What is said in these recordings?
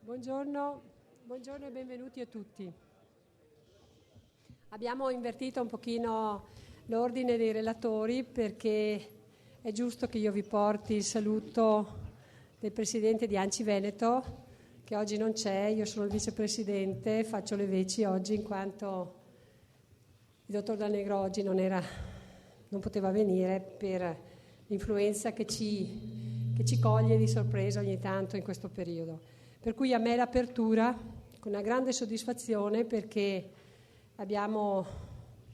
Buongiorno, buongiorno e benvenuti a tutti. Abbiamo invertito un pochino l'ordine dei relatori perché è giusto che io vi porti il saluto del presidente di ANCI Veneto, che oggi non c'è. Io sono il vicepresidente, faccio le veci oggi in quanto il dottor D'Allegro oggi non poteva venire per l'influenza che ci coglie di sorpresa ogni tanto in questo periodo. Per cui a me l'apertura con una grande soddisfazione, perché abbiamo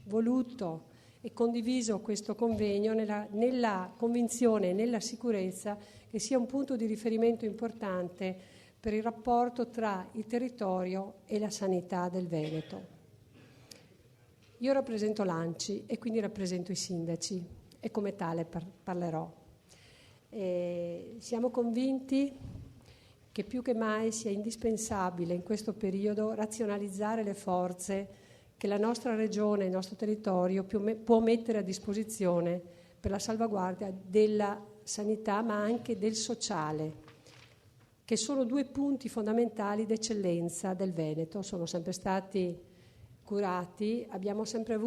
voluto e condiviso questo convegno nella convinzione e nella sicurezza che sia un punto di riferimento importante per il rapporto tra il territorio e la sanità del Veneto. Io rappresento l'ANCI e quindi rappresento i sindaci e come tale parlerò. Siamo convinti che più che mai sia indispensabile in questo periodo razionalizzare le forze che la nostra regione, il nostro territorio può mettere a disposizione per la salvaguardia della sanità ma anche del sociale, che sono due punti fondamentali d'eccellenza del Veneto. Sono sempre stati curati, abbiamo sempre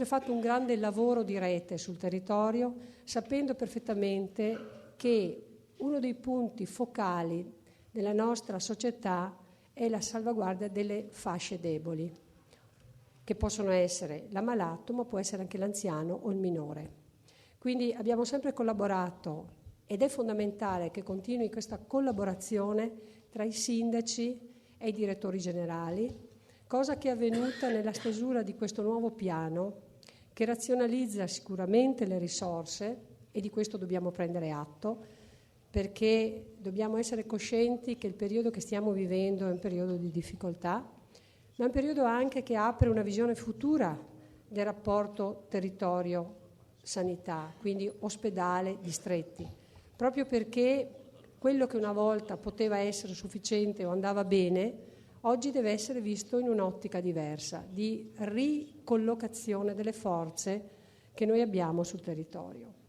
fatto un grande lavoro di rete sul territorio, sapendo perfettamente che uno dei punti focali della nostra società è la salvaguardia delle fasce deboli, che possono essere l'ammalato, ma può essere anche l'anziano o il minore. Quindi abbiamo sempre collaborato ed è fondamentale che continui questa collaborazione tra i sindaci e i direttori generali, cosa che è avvenuta nella stesura di questo nuovo piano che razionalizza sicuramente le risorse, e di questo dobbiamo prendere atto, perché dobbiamo essere coscienti che il periodo che stiamo vivendo è un periodo di difficoltà, ma è un periodo anche che apre una visione futura del rapporto territorio-sanità, quindi ospedale-distretti, proprio perché quello che una volta poteva essere sufficiente o andava bene, oggi deve essere visto in un'ottica diversa, di ricollocazione delle forze che noi abbiamo sul territorio.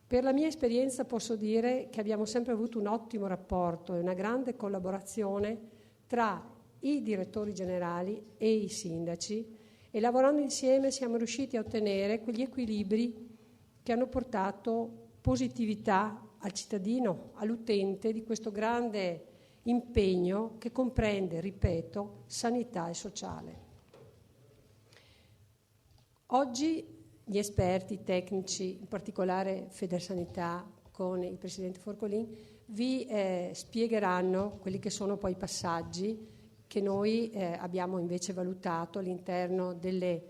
Per la mia esperienza posso dire che abbiamo sempre avuto un ottimo rapporto e una grande collaborazione tra i direttori generali e i sindaci, e lavorando insieme siamo riusciti a ottenere quegli equilibri che hanno portato positività al cittadino, all'utente di questo grande impegno che comprende, ripeto, sanità e sociale. Oggi gli esperti, i tecnici, in particolare Federsanità con il presidente Forcolin, vi spiegheranno quelli che sono poi i passaggi che noi abbiamo invece valutato all'interno delle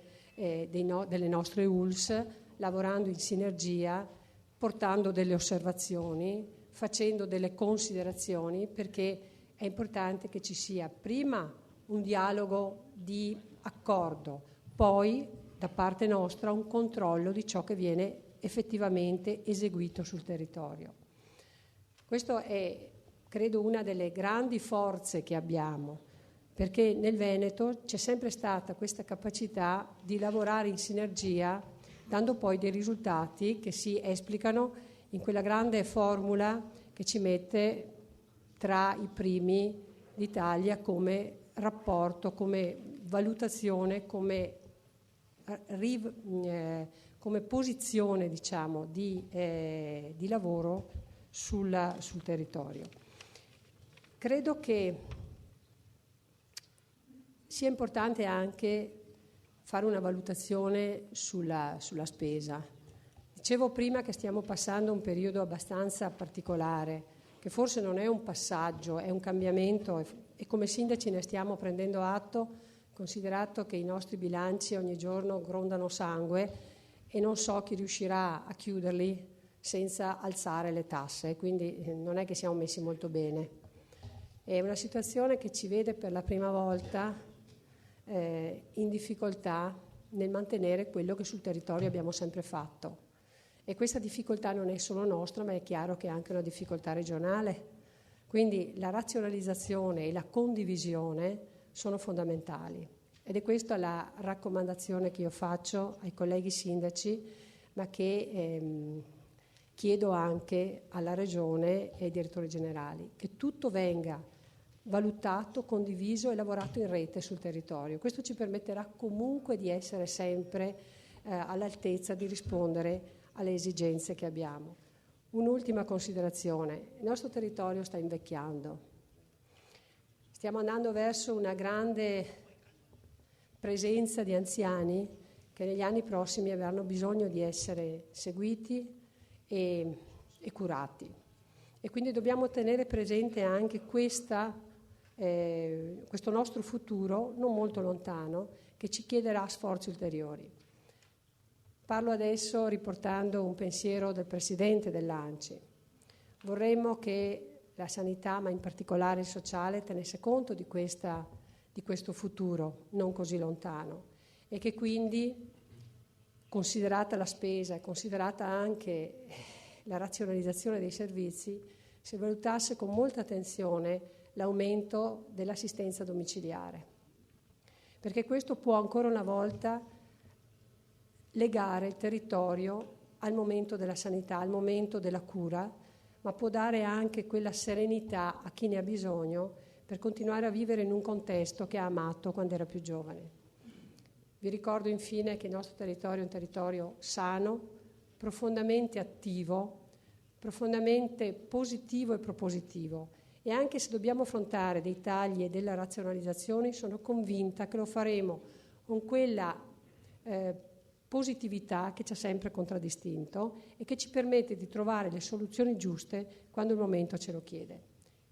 nostre ULS, lavorando in sinergia, portando delle osservazioni, facendo delle considerazioni, perché è importante che ci sia prima un dialogo di accordo, poi da parte nostra un controllo di ciò che viene effettivamente eseguito sul territorio. Questo è, credo, una delle grandi forze che abbiamo, perché nel Veneto c'è sempre stata questa capacità di lavorare in sinergia, dando poi dei risultati che si esplicano in quella grande formula che ci mette tra i primi d'Italia come rapporto, come valutazione, come posizione, diciamo, di lavoro sul territorio. Credo che sia importante anche fare una valutazione sulla spesa. Dicevo prima che stiamo passando un periodo abbastanza particolare, che forse non è un passaggio, è un cambiamento, e come sindaci ne stiamo prendendo atto, considerato che i nostri bilanci ogni giorno grondano sangue e non so chi riuscirà a chiuderli senza alzare le tasse, quindi non è che siamo messi molto bene. È una situazione che ci vede per la prima volta in difficoltà nel mantenere quello che sul territorio abbiamo sempre fatto. E questa difficoltà non è solo nostra, ma è chiaro che è anche una difficoltà regionale. Quindi la razionalizzazione e la condivisione sono fondamentali, ed è questa la raccomandazione che io faccio ai colleghi sindaci, ma che chiedo anche alla Regione e ai direttori generali che tutto venga valutato, condiviso e lavorato in rete sul territorio. Questo ci permetterà comunque di essere sempre all'altezza di rispondere alle esigenze che abbiamo. Un'ultima considerazione: il nostro territorio sta invecchiando, stiamo andando verso una grande presenza di anziani che negli anni prossimi avranno bisogno di essere seguiti e curati, e quindi dobbiamo tenere presente anche questo nostro futuro non molto lontano, che ci chiederà sforzi ulteriori. Parlo adesso riportando un pensiero del presidente dell'ANCI. Vorremmo che la sanità, ma in particolare il sociale, tenesse conto di questo futuro non così lontano, e che quindi, considerata la spesa e considerata anche la razionalizzazione dei servizi, si valutasse con molta attenzione l'aumento dell'assistenza domiciliare, perché questo può ancora una volta legare il territorio al momento della sanità, al momento della cura, ma può dare anche quella serenità a chi ne ha bisogno per continuare a vivere in un contesto che ha amato quando era più giovane. Vi ricordo infine che il nostro territorio è un territorio sano, profondamente attivo, profondamente positivo e propositivo, e anche se dobbiamo affrontare dei tagli e delle razionalizzazioni, sono convinta che lo faremo con quella positività che ci ha sempre contraddistinto e che ci permette di trovare le soluzioni giuste quando il momento ce lo chiede.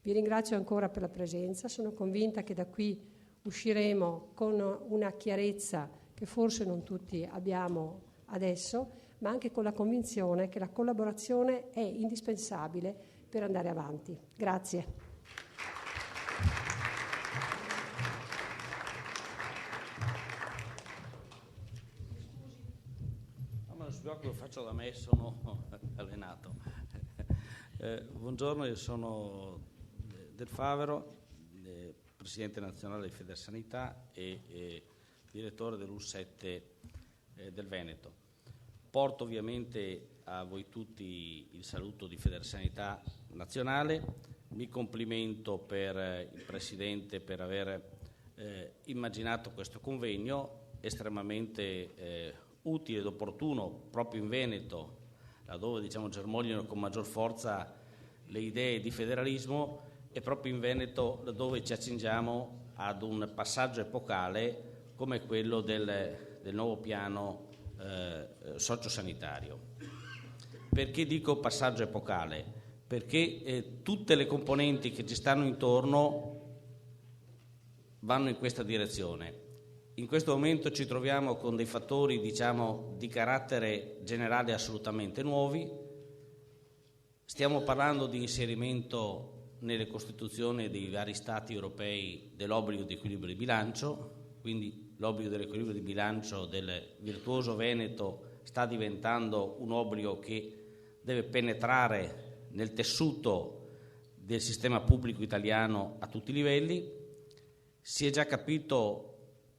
Vi ringrazio ancora per la presenza, sono convinta che da qui usciremo con una chiarezza che forse non tutti abbiamo adesso, ma anche con la convinzione che la collaborazione è indispensabile per andare avanti. Grazie. Lo faccio da me, sono allenato. Buongiorno, io sono Del Favero, presidente nazionale di Federsanità e direttore dell'U7 del Veneto. Porto ovviamente a voi tutti il saluto di Federsanità nazionale, mi complimento per il presidente per aver immaginato questo convegno estremamente utile ed opportuno proprio in Veneto, laddove germogliano con maggior forza le idee di federalismo, e proprio in Veneto laddove ci accingiamo ad un passaggio epocale come quello del nuovo piano sociosanitario. Perché dico passaggio epocale? Perché tutte le componenti che ci stanno intorno vanno in questa direzione. In questo momento ci troviamo con dei fattori, di carattere generale assolutamente nuovi. Stiamo parlando di inserimento nelle Costituzioni dei vari Stati europei dell'obbligo di equilibrio di bilancio, quindi l'obbligo dell'equilibrio di bilancio del virtuoso Veneto sta diventando un obbligo che deve penetrare nel tessuto del sistema pubblico italiano a tutti i livelli. Si è già capito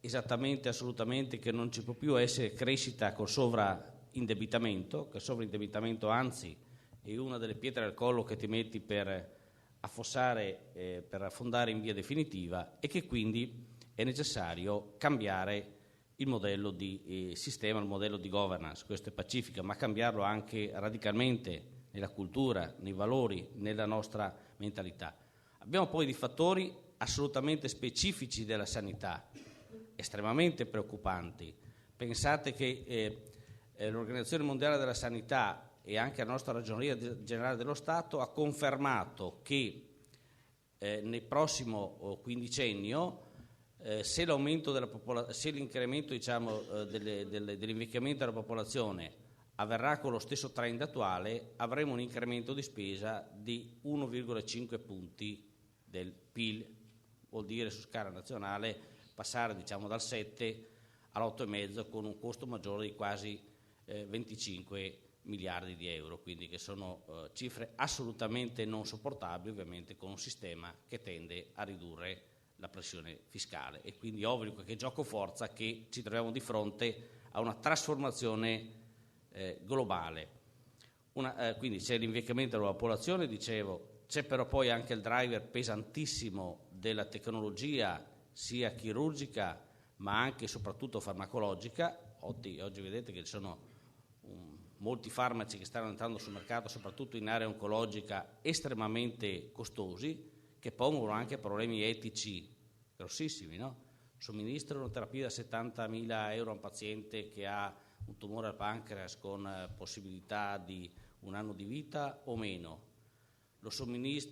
esattamente, assolutamente, che non ci può più essere crescita col sovraindebitamento, che il sovraindebitamento anzi è una delle pietre al collo che ti metti per affossare, per affondare in via definitiva, e che quindi è necessario cambiare il modello di sistema, il modello di governance. Questo è pacifico, ma cambiarlo anche radicalmente nella cultura, nei valori, nella nostra mentalità. Abbiamo poi dei fattori assolutamente specifici della sanità, estremamente preoccupanti. Pensate che l'Organizzazione Mondiale della Sanità e anche la nostra Ragioneria Generale dello Stato ha confermato che nel prossimo quindicennio, se l'incremento dell'invecchiamento della popolazione avverrà con lo stesso trend attuale, avremo un incremento di spesa di 1,5 punti del PIL. Vuol dire, su scala nazionale, passare dal 7 all'8,5 con un costo maggiore di quasi 25 miliardi di euro, quindi che sono cifre assolutamente non sopportabili, ovviamente con un sistema che tende a ridurre la pressione fiscale, e quindi ovvio che gioco forza che ci troviamo di fronte a una trasformazione globale. Quindi c'è l'invecchiamento della popolazione, dicevo, c'è però poi anche il driver pesantissimo della tecnologia, sia chirurgica ma anche e soprattutto farmacologica. Oggi vedete che ci sono molti farmaci che stanno entrando sul mercato, soprattutto in area oncologica, estremamente costosi, che pongono anche problemi etici grossissimi, no? Somministrano una terapia da 70.000 euro a un paziente che ha un tumore al pancreas con possibilità di un anno di vita o meno.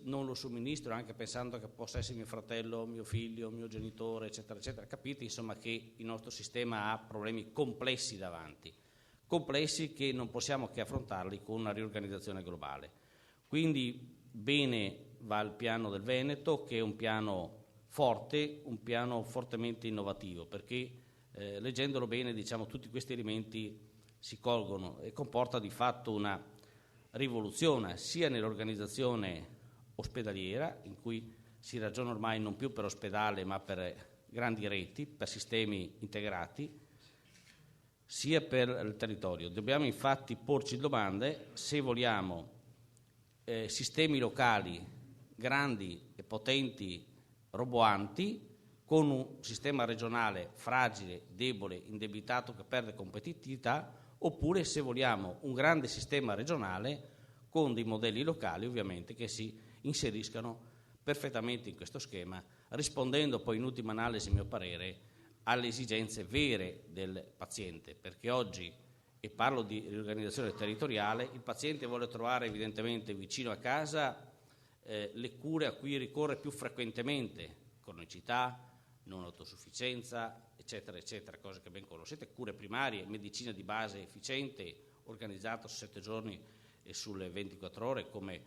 Non lo somministro anche pensando che possa essere mio fratello, mio figlio, mio genitore, eccetera, eccetera. Capite insomma che il nostro sistema ha problemi complessi davanti, complessi che non possiamo che affrontarli con una riorganizzazione globale. Quindi bene va il piano del Veneto, che è un piano forte, un piano fortemente innovativo, perché leggendolo bene, diciamo, tutti questi elementi si colgono e comporta di fatto una rivoluzione sia nell'organizzazione ospedaliera, in cui si ragiona ormai non più per ospedale ma per grandi reti, per sistemi integrati, sia per il territorio. Dobbiamo infatti porci domande se vogliamo sistemi locali grandi e potenti, roboanti, con un sistema regionale fragile, debole, indebitato, che perde competitività, oppure se vogliamo un grande sistema regionale con dei modelli locali ovviamente che si inseriscano perfettamente in questo schema, rispondendo poi in ultima analisi, a mio parere, alle esigenze vere del paziente, perché oggi, e parlo di riorganizzazione territoriale, il paziente vuole trovare evidentemente vicino a casa le cure a cui ricorre più frequentemente, cronicità, non autosufficienza, eccetera, eccetera, cose che ben conoscete, cure primarie, medicina di base efficiente, organizzata su 7 giorni e sulle 24 ore, come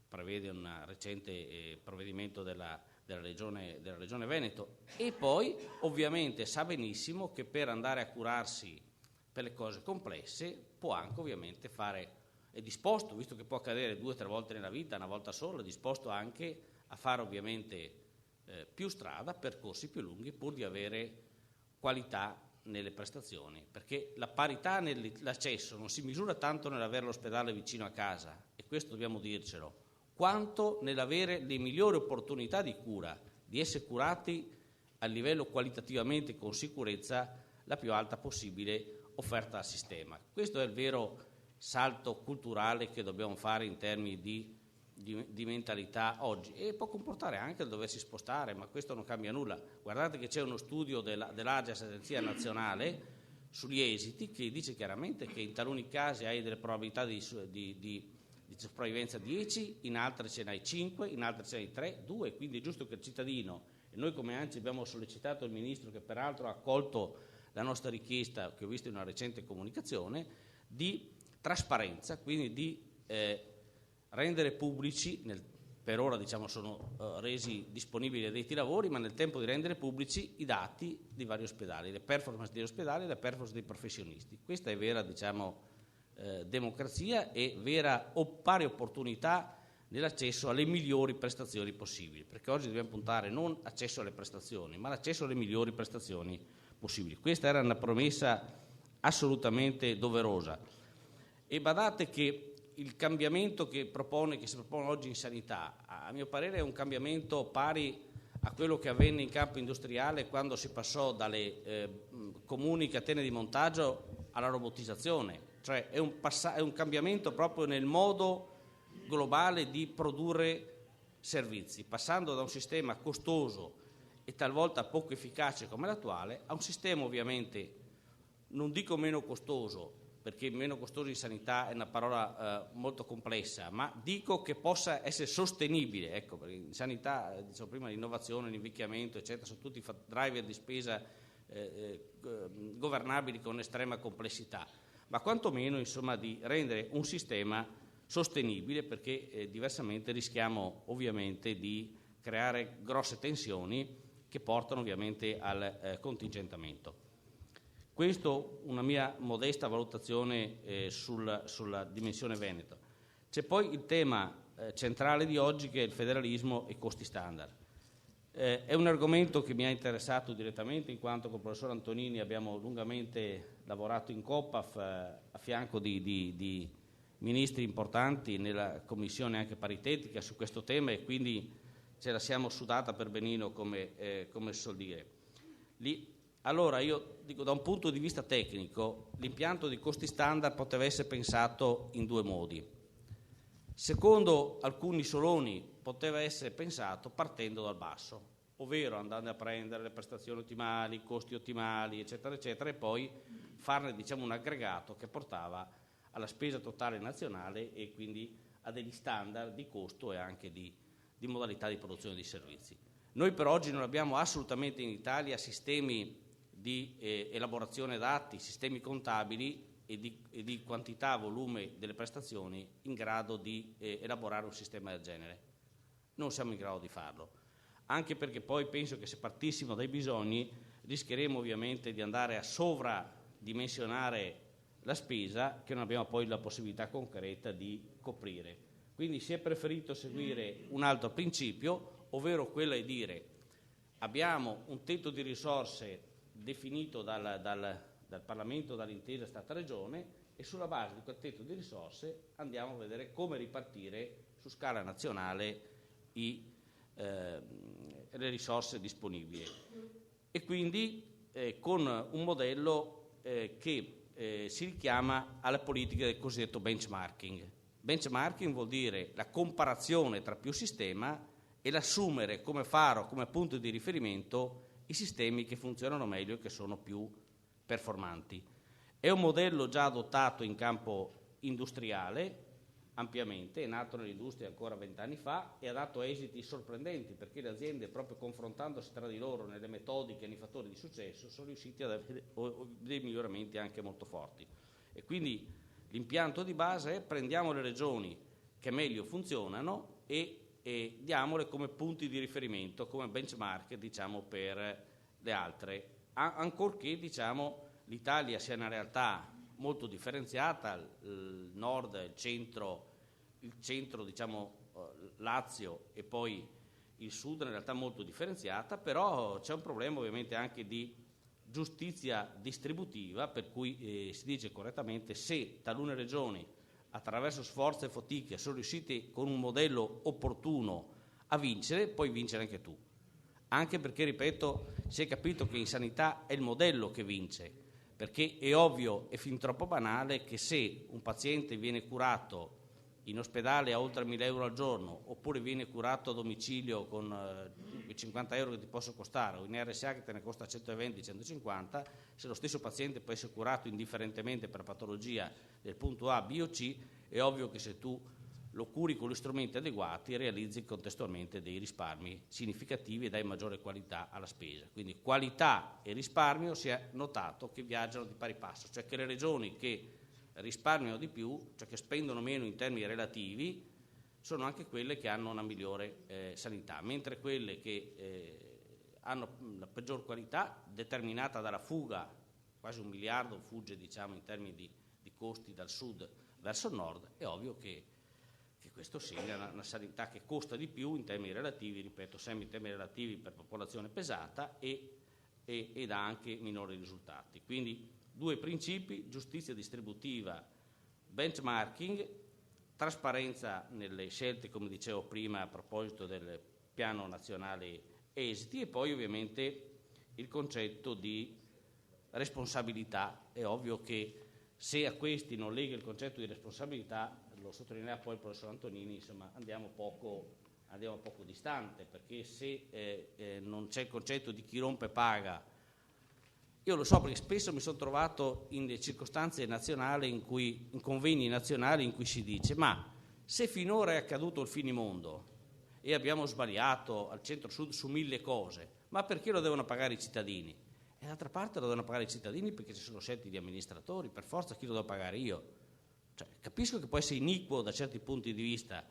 prevede un recente provvedimento della Regione Veneto. E poi ovviamente sa benissimo che per andare a curarsi per le cose complesse può anche ovviamente fare, è disposto, visto che può accadere 2 o 3 volte nella vita, una volta sola, è disposto anche a fare ovviamente più strada, percorsi più lunghi, pur di avere qualità nelle prestazioni, perché la parità nell'accesso non si misura tanto nell'avere l'ospedale vicino a casa, e questo dobbiamo dircelo, quanto nell'avere le migliori opportunità di cura, di essere curati a livello qualitativamente con sicurezza la più alta possibile offerta al sistema. Questo è il vero salto culturale che dobbiamo fare in termini di mentalità oggi, e può comportare anche il doversi spostare, ma questo non cambia nulla. Guardate che c'è uno studio dell'AGES, Agenzia Nazionale, sugli esiti, che dice chiaramente che in taluni casi hai delle probabilità di sopravvivenza 10, in altri ce n'hai 5, in altri ce n'hai 3, 2, quindi è giusto che il cittadino, e noi come ANCI abbiamo sollecitato il Ministro, che peraltro ha accolto la nostra richiesta, che ho visto in una recente comunicazione, di trasparenza, quindi di rendere pubblici, per ora diciamo sono resi disponibili ai detti lavori, ma nel tempo di rendere pubblici i dati di vari ospedali, le performance degli ospedali e le performance dei professionisti. Questa è vera, diciamo, democrazia e vera pari opportunità nell'accesso alle migliori prestazioni possibili, perché oggi dobbiamo puntare non accesso alle prestazioni, ma l'accesso alle migliori prestazioni possibili. Questa era una promessa assolutamente doverosa. E badate che il cambiamento che si propone oggi in sanità, a mio parere è un cambiamento pari a quello che avvenne in campo industriale quando si passò dalle comuni catene di montaggio alla robotizzazione, cioè è un cambiamento proprio nel modo globale di produrre servizi, passando da un sistema costoso e talvolta poco efficace come l'attuale a un sistema ovviamente, non dico meno costoso, perché meno costoso in sanità è una parola molto complessa, ma dico che possa essere sostenibile. Ecco, perché in sanità, dicevo prima, l'innovazione, l'invecchiamento, eccetera, sono tutti driver di spesa governabili con estrema complessità, ma quantomeno insomma di rendere un sistema sostenibile, perché diversamente rischiamo ovviamente di creare grosse tensioni che portano ovviamente al contingentamento. Questo una mia modesta valutazione sulla dimensione Veneto. C'è poi il tema centrale di oggi, che è il federalismo e costi standard. È un argomento che mi ha interessato direttamente, in quanto con il professor Antonini abbiamo lungamente lavorato in COPAF a fianco di ministri importanti nella commissione anche paritetica su questo tema, e quindi ce la siamo sudata per benino, come si suol dire. Allora io dico, da un punto di vista tecnico, l'impianto di costi standard poteva essere pensato in due modi. Secondo alcuni soloni poteva essere pensato partendo dal basso, ovvero andando a prendere le prestazioni ottimali, i costi ottimali, eccetera, eccetera, e poi farne, diciamo, un aggregato che portava alla spesa totale nazionale e quindi a degli standard di costo e anche di modalità di produzione di servizi. Noi per oggi non abbiamo assolutamente in Italia sistemi di elaborazione dati, sistemi contabili e di quantità, volume delle prestazioni in grado di elaborare un sistema del genere. Non siamo in grado di farlo, anche perché poi penso che se partissimo dai bisogni rischieremo ovviamente di andare a sovradimensionare la spesa che non abbiamo poi la possibilità concreta di coprire. Quindi si è preferito seguire un altro principio, ovvero quello di dire: abbiamo un tetto di risorse definito dal Parlamento, dall'intesa Stato-Regione, e sulla base di quel tetto di risorse andiamo a vedere come ripartire su scala nazionale le risorse disponibili. E quindi con un modello che si richiama alla politica del cosiddetto benchmarking. Benchmarking vuol dire la comparazione tra più sistema e l'assumere come faro, come punto di riferimento, i sistemi che funzionano meglio e che sono più performanti. È un modello già adottato in campo industriale ampiamente, è nato nell'industria ancora 20 anni fa e ha dato esiti sorprendenti, perché le aziende, proprio confrontandosi tra di loro nelle metodiche e nei fattori di successo, sono riusciti ad avere dei miglioramenti anche molto forti. E quindi l'impianto di base è: prendiamo le regioni che meglio funzionano e diamole come punti di riferimento, come benchmark, diciamo, per le altre, ancorché, diciamo, l'Italia sia una realtà molto differenziata, il nord, il centro, diciamo, Lazio, e poi il sud è una realtà molto differenziata, però c'è un problema ovviamente anche di giustizia distributiva, per cui si dice correttamente: se talune regioni attraverso sforzo e fatiche sono riuscite con un modello opportuno a vincere, puoi vincere anche tu. Anche perché, ripeto, si è capito che in sanità è il modello che vince, perché è ovvio e fin troppo banale che se un paziente viene curato in ospedale a oltre 1.000 euro al giorno, oppure viene curato a domicilio con 50 euro che ti possono costare, o in RSA che te ne costa 120-150, se lo stesso paziente può essere curato indifferentemente per patologia del punto A, B o C, è ovvio che se tu lo curi con gli strumenti adeguati realizzi contestualmente dei risparmi significativi e dai maggiore qualità alla spesa. Quindi qualità e risparmio si è notato che viaggiano di pari passo, cioè che le regioni che risparmiano di più, cioè che spendono meno in termini relativi, sono anche quelle che hanno una migliore sanità, mentre quelle che hanno la peggior qualità, determinata dalla fuga, quasi 1 miliardo fugge, diciamo, in termini di costi dal sud verso il nord, è ovvio che questo segna una sanità che costa di più in termini relativi, ripeto, sempre in termini relativi per popolazione pesata, e dà anche minori risultati. Quindi 2 principi: giustizia distributiva, benchmarking, trasparenza nelle scelte, come dicevo prima a proposito del piano nazionale esiti, e poi ovviamente il concetto di responsabilità. È ovvio che se a questi non lega il concetto di responsabilità, lo sottolineerà poi il professor Antonini, insomma andiamo poco distante, perché se non c'è il concetto di chi rompe paga. Io lo so perché spesso mi sono trovato in circostanze nazionali, in convegni nazionali, in cui si dice: ma se finora è accaduto il finimondo e abbiamo sbagliato al centro-sud su 1000 cose, ma perché lo devono pagare i cittadini? E d'altra parte lo devono pagare i cittadini perché ci sono scelte di amministratori, per forza chi lo devo pagare io? Cioè, capisco che può essere iniquo da certi punti di vista,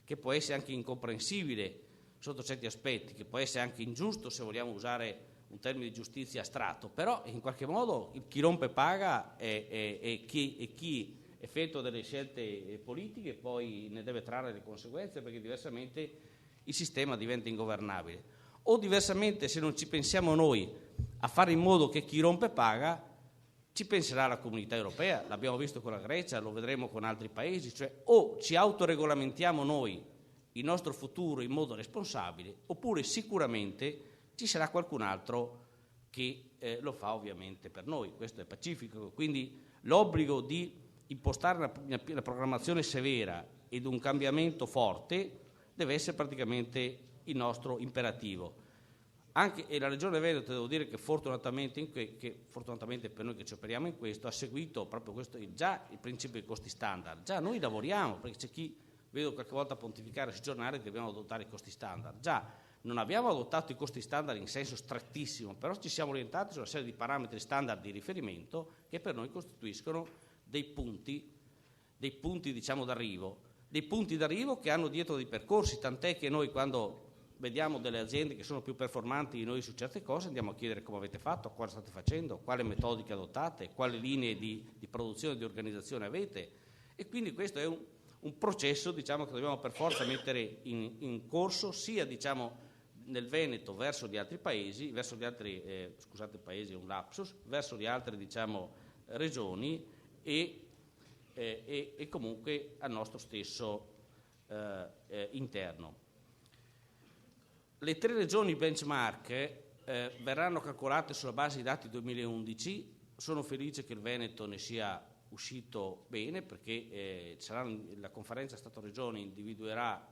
che può essere anche incomprensibile sotto certi aspetti, che può essere anche ingiusto se vogliamo usare un termine di giustizia astratto, però in qualche modo chi rompe paga è chi effettua delle scelte politiche e poi ne deve trarre le conseguenze, perché diversamente il sistema diventa ingovernabile. O diversamente, se non ci pensiamo noi a fare in modo che chi rompe paga, ci penserà la comunità europea, l'abbiamo visto con la Grecia, lo vedremo con altri paesi, cioè o ci autoregolamentiamo noi il nostro futuro in modo responsabile, oppure sicuramente ci sarà qualcun altro che lo fa ovviamente per noi, questo è pacifico. Quindi l'obbligo di impostare una programmazione severa ed un cambiamento forte deve essere praticamente il nostro imperativo. E la Regione Veneto, devo dire che fortunatamente per noi che ci operiamo in questo, ha seguito proprio questo, già il principio dei costi standard. Già noi lavoriamo, perché c'è chi, vedo qualche volta pontificare sui giornali che dobbiamo adottare i costi standard. Già, non abbiamo adottato i costi standard in senso strettissimo, però ci siamo orientati su una serie di parametri standard di riferimento che per noi costituiscono dei punti diciamo d'arrivo, che hanno dietro dei percorsi, tant'è che noi quando vediamo delle aziende che sono più performanti di noi su certe cose andiamo a chiedere come avete fatto, cosa state facendo, quali metodiche adottate, quali linee di produzione e di organizzazione avete, e quindi questo è un processo, diciamo, che dobbiamo per forza mettere in corso, sia diciamo nel Veneto verso gli altri paesi, verso gli altri paesi è un lapsus, verso le altre diciamo regioni e comunque al nostro stesso interno. Le 3 regioni benchmark verranno calcolate sulla base dei dati 2011. Sono felice che il Veneto ne sia uscito bene, perché la conferenza Stato-Regioni individuerà,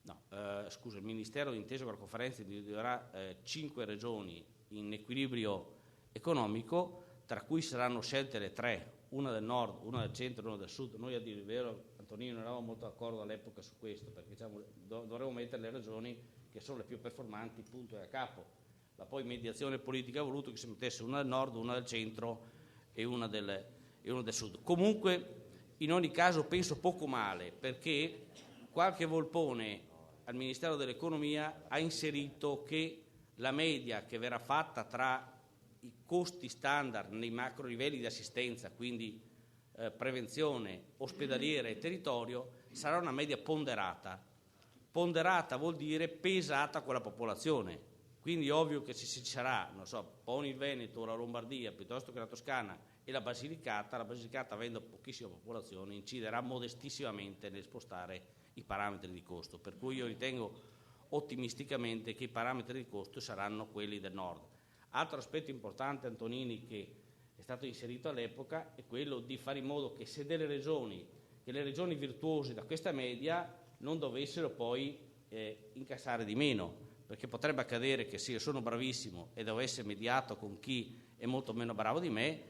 il Ministero d'intesa con la conferenza individuerà 5 regioni in equilibrio economico, tra cui saranno scelte le 3, una del nord, una del centro e una del sud. Noi, a dire il vero, Antonino, non eravamo molto d'accordo all'epoca su questo, perché diciamo, dovremmo mettere le regioni che sono le più performanti, punto e a capo. La poi mediazione politica ha voluto che si mettesse una del nord, una del centro e una del sud. Comunque, in ogni caso, penso poco male, perché qualche volpone al Ministero dell'Economia ha inserito che la media che verrà fatta tra i costi standard nei macro livelli di assistenza, quindi prevenzione, ospedaliera e territorio, sarà una media ponderata. Ponderata vuol dire pesata con la popolazione, quindi ovvio che se ci sarà, non so, poni il Veneto o la Lombardia piuttosto che la Toscana e la Basilicata avendo pochissima popolazione inciderà modestissimamente nel spostare i parametri di costo, per cui io ritengo ottimisticamente che i parametri di costo saranno quelli del nord. Altro aspetto importante, Antonini, che è stato inserito all'epoca è quello di fare in modo che se le regioni virtuose da questa media non dovessero poi incassare di meno, perché potrebbe accadere che se io sono bravissimo e devo essere mediato con chi è molto meno bravo di me,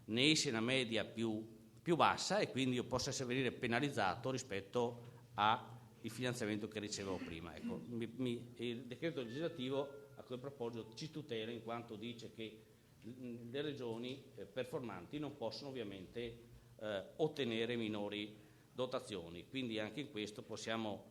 ne esce una media più bassa e quindi io posso venire penalizzato rispetto al finanziamento che ricevevo prima. Ecco, il decreto legislativo a quel proposito ci tutela, in quanto dice che le regioni performanti non possono ovviamente ottenere minori dotazioni, quindi anche in questo possiamo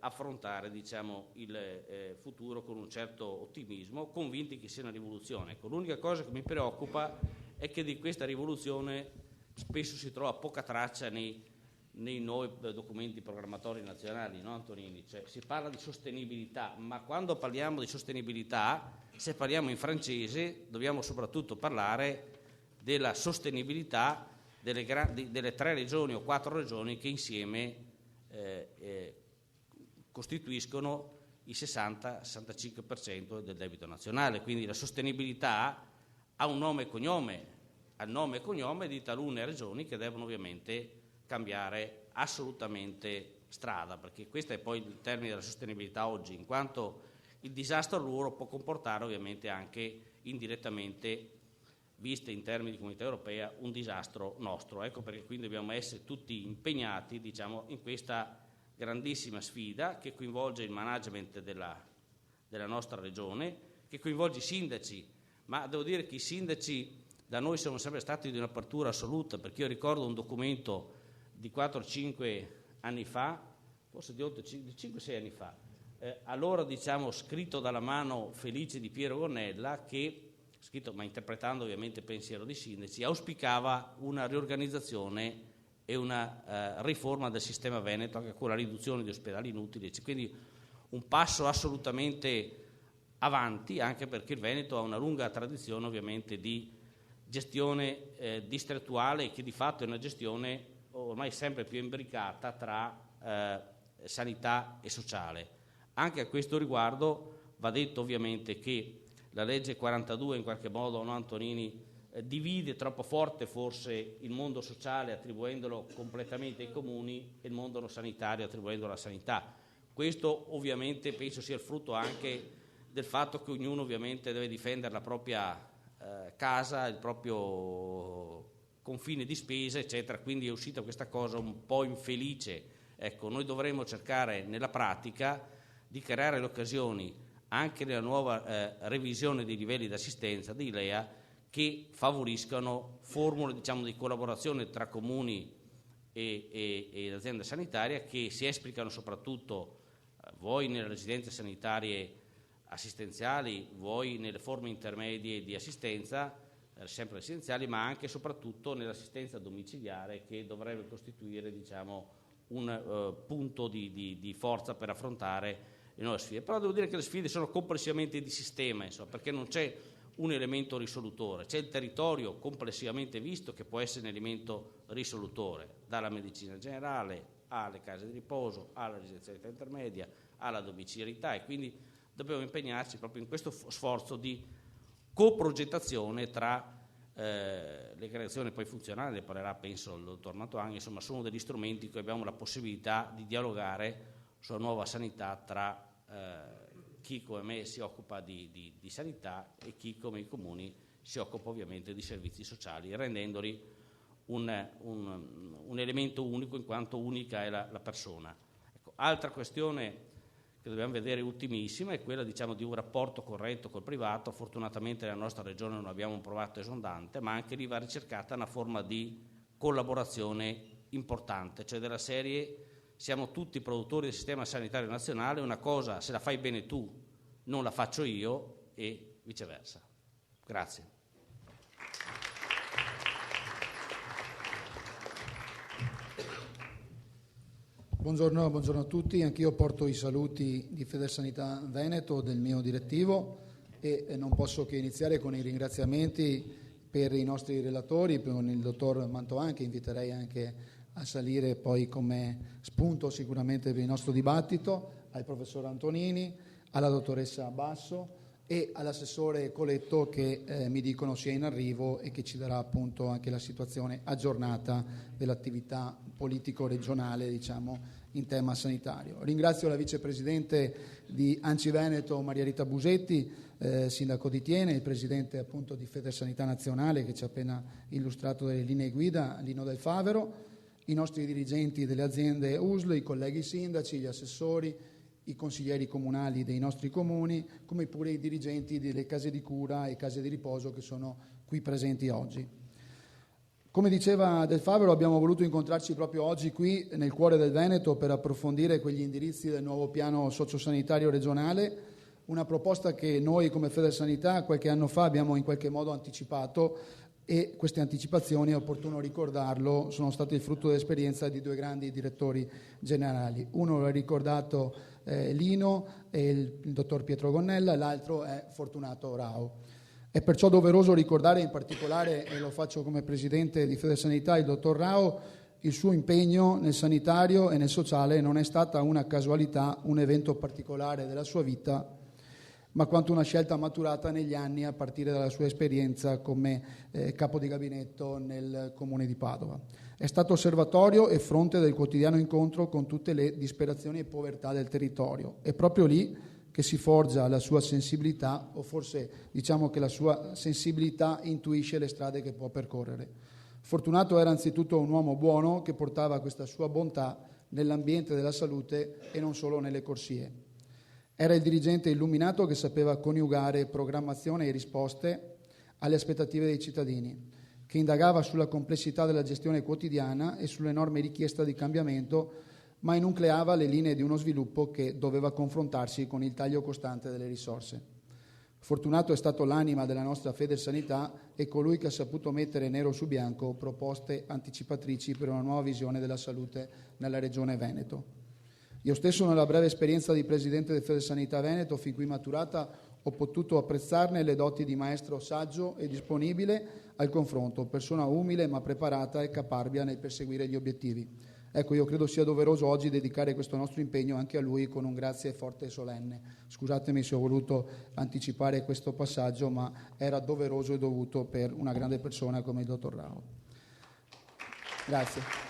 affrontare diciamo, il futuro con un certo ottimismo, convinti che sia una rivoluzione. Ecco, l'unica cosa che mi preoccupa è che di questa rivoluzione spesso si trova poca traccia nei nuovi documenti programmatori nazionali, no Antonini? Cioè, si parla di sostenibilità, ma quando parliamo di sostenibilità, se parliamo in francese, dobbiamo soprattutto parlare della sostenibilità delle 3 regioni o 4 regioni che insieme costituiscono il 60-65% del debito nazionale. Quindi la sostenibilità ha un nome e cognome, al nome e cognome di talune regioni che devono ovviamente cambiare assolutamente strada, perché questo è poi il termine della sostenibilità oggi, in quanto il disastro loro può comportare ovviamente anche indirettamente, viste in termini di comunità europea, un disastro nostro. Ecco perché quindi dobbiamo essere tutti impegnati diciamo, in questa grandissima sfida che coinvolge il management della nostra regione, che coinvolge i sindaci, ma devo dire che i sindaci da noi sono sempre stati di un'apertura assoluta, perché io ricordo un documento di 4-5 anni fa, forse di 5-6 anni fa, allora diciamo scritto dalla mano felice di Piero Gonnella, che scritto ma interpretando ovviamente il pensiero dei sindaci, auspicava una riorganizzazione e una riforma del sistema veneto, anche con la riduzione di ospedali inutili, quindi un passo assolutamente avanti, anche perché il Veneto ha una lunga tradizione ovviamente di gestione distrettuale, che di fatto è una gestione ormai sempre più imbricata tra sanità e sociale. Anche a questo riguardo va detto ovviamente che la legge 42 in qualche modo, no, Antonini, divide troppo forte forse il mondo sociale attribuendolo completamente ai comuni e il mondo sanitario attribuendolo alla sanità. Questo ovviamente penso sia il frutto anche del fatto che ognuno ovviamente deve difendere la propria casa, il proprio confine di spesa, eccetera, quindi è uscita questa cosa un po' infelice. Ecco, noi dovremmo cercare nella pratica di creare le occasioni anche nella nuova revisione dei livelli di assistenza di LEA che favoriscano formule, diciamo, di collaborazione tra comuni e aziende sanitarie che si esplicano soprattutto voi nelle residenze sanitarie assistenziali, voi nelle forme intermedie di assistenza, sempre residenziali, ma anche e soprattutto nell'assistenza domiciliare, che dovrebbe costituire, diciamo, un punto di forza per affrontare le nuove sfide. Però devo dire che le sfide sono complessivamente di sistema, insomma, perché non c'è un elemento risolutore, c'è il territorio complessivamente visto che può essere un elemento risolutore, dalla medicina generale alle case di riposo, alla residenzialità intermedia, alla domiciliarità, e quindi dobbiamo impegnarci proprio in questo sforzo di coprogettazione tra le creazioni poi funzionali, ne parlerà penso il dottor Mantovani, insomma sono degli strumenti in cui abbiamo la possibilità di dialogare sulla nuova sanità tra chi come me si occupa di sanità e chi come i comuni si occupa ovviamente di servizi sociali, rendendoli un elemento unico in quanto unica è la persona. Ecco, altra questione che dobbiamo vedere ultimissima è quella, diciamo, di un rapporto corretto col privato. Fortunatamente nella nostra regione non abbiamo un privato esondante, ma anche lì va ricercata una forma di collaborazione importante, cioè della serie siamo tutti produttori del sistema sanitario nazionale, una cosa se la fai bene tu non la faccio io e viceversa. Grazie. Buongiorno a tutti, anch'io porto i saluti di Federsanità Veneto, del mio direttivo, e non posso che iniziare con i ringraziamenti per i nostri relatori, per il dottor Mantovani, che inviterei anche a salire poi come spunto sicuramente per il nostro dibattito, al professor Antonini, alla dottoressa Basso e all'assessore Coletto, che mi dicono sia in arrivo e che ci darà appunto anche la situazione aggiornata dell'attività politico-regionale, diciamo, in tema sanitario. Ringrazio la vicepresidente di ANCI Veneto, Maria Rita Busetti, sindaco di Thiene, il presidente appunto di Federsanità Nazionale che ci ha appena illustrato delle linee guida, Lino Del Favero, i nostri dirigenti delle aziende USL, i colleghi sindaci, gli assessori, i consiglieri comunali dei nostri comuni, come pure i dirigenti delle case di cura e case di riposo che sono qui presenti oggi. Come diceva Del Favero, abbiamo voluto incontrarci proprio oggi qui nel cuore del Veneto per approfondire quegli indirizzi del nuovo piano sociosanitario regionale, una proposta che noi come Federsanità qualche anno fa abbiamo in qualche modo anticipato, e queste anticipazioni, è opportuno ricordarlo, sono state il frutto dell'esperienza di due grandi direttori generali. Uno l'ha ricordato Lino e il dottor Pietro Gonnella, l'altro è Fortunato Rao. È perciò doveroso ricordare in particolare, e lo faccio come presidente di Federsanità, il dottor Rao. Il suo impegno nel sanitario e nel sociale non è stata una casualità, un evento particolare della sua vita, ma quanto una scelta maturata negli anni a partire dalla sua esperienza come capo di gabinetto nel comune di Padova. È stato osservatorio e fronte del quotidiano incontro con tutte le disperazioni e povertà del territorio. È proprio lì che si forgia la sua sensibilità, o forse diciamo che la sua sensibilità intuisce le strade che può percorrere. Fortunato era anzitutto un uomo buono che portava questa sua bontà nell'ambiente della salute e non solo nelle corsie. Era il dirigente illuminato che sapeva coniugare programmazione e risposte alle aspettative dei cittadini, che indagava sulla complessità della gestione quotidiana e sull'enorme richiesta di cambiamento, ma enucleava le linee di uno sviluppo che doveva confrontarsi con il taglio costante delle risorse. Fortunato è stato l'anima della nostra Federsanità e colui che ha saputo mettere nero su bianco proposte anticipatrici per una nuova visione della salute nella regione Veneto. Io stesso, nella breve esperienza di presidente di Federsanità Veneto, fin qui maturata, Ho potuto apprezzarne le doti di maestro saggio e disponibile al confronto, persona umile ma preparata e caparbia nel perseguire gli obiettivi. Ecco, io credo sia doveroso oggi dedicare questo nostro impegno anche a lui con un grazie forte e solenne. Scusatemi se ho voluto anticipare questo passaggio, ma era doveroso e dovuto per una grande persona come il dottor Rao. Grazie.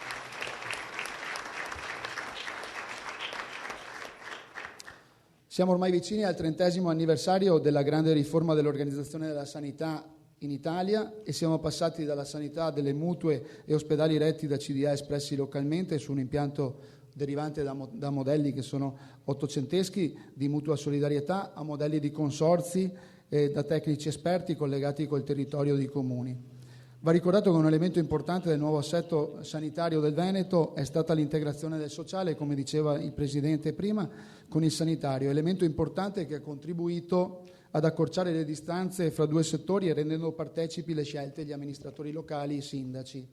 Siamo ormai vicini al 30° anniversario della grande riforma dell'organizzazione della sanità in Italia e siamo passati dalla sanità delle mutue e ospedali retti da CDA espressi localmente su un impianto derivante da modelli che sono ottocenteschi di mutua solidarietà a modelli di consorzi da tecnici esperti collegati col territorio dei comuni. Va ricordato che un elemento importante del nuovo assetto sanitario del Veneto è stata l'integrazione del sociale, come diceva il Presidente prima, con il sanitario, elemento importante che ha contribuito ad accorciare le distanze fra due settori e rendendo partecipi le scelte degli amministratori locali e i sindaci.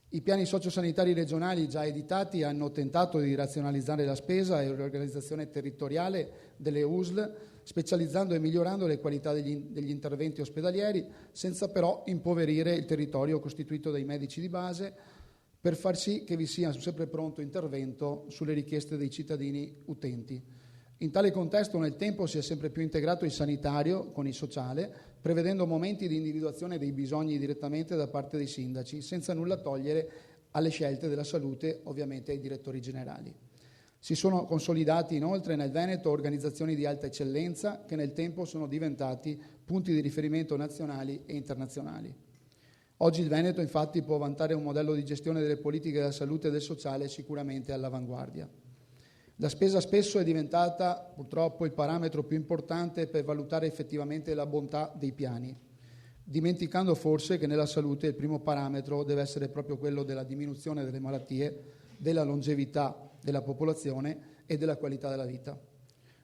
I piani sociosanitari regionali già editati hanno tentato di razionalizzare la spesa e l'organizzazione territoriale delle USL, specializzando e migliorando le qualità degli interventi ospedalieri, senza però impoverire il territorio costituito dai medici di base, per far sì che vi sia un sempre pronto intervento sulle richieste dei cittadini utenti. In tale contesto nel tempo si è sempre più integrato il sanitario con il sociale, prevedendo momenti di individuazione dei bisogni direttamente da parte dei sindaci, senza nulla togliere alle scelte della salute, ovviamente ai direttori generali. Si sono consolidati inoltre nel Veneto organizzazioni di alta eccellenza che nel tempo sono diventati punti di riferimento nazionali e internazionali. Oggi il Veneto infatti può vantare un modello di gestione delle politiche della salute e del sociale sicuramente all'avanguardia. La spesa spesso è diventata purtroppo il parametro più importante per valutare effettivamente la bontà dei piani, dimenticando forse che nella salute il primo parametro deve essere proprio quello della diminuzione delle malattie, della longevità della popolazione e della qualità della vita.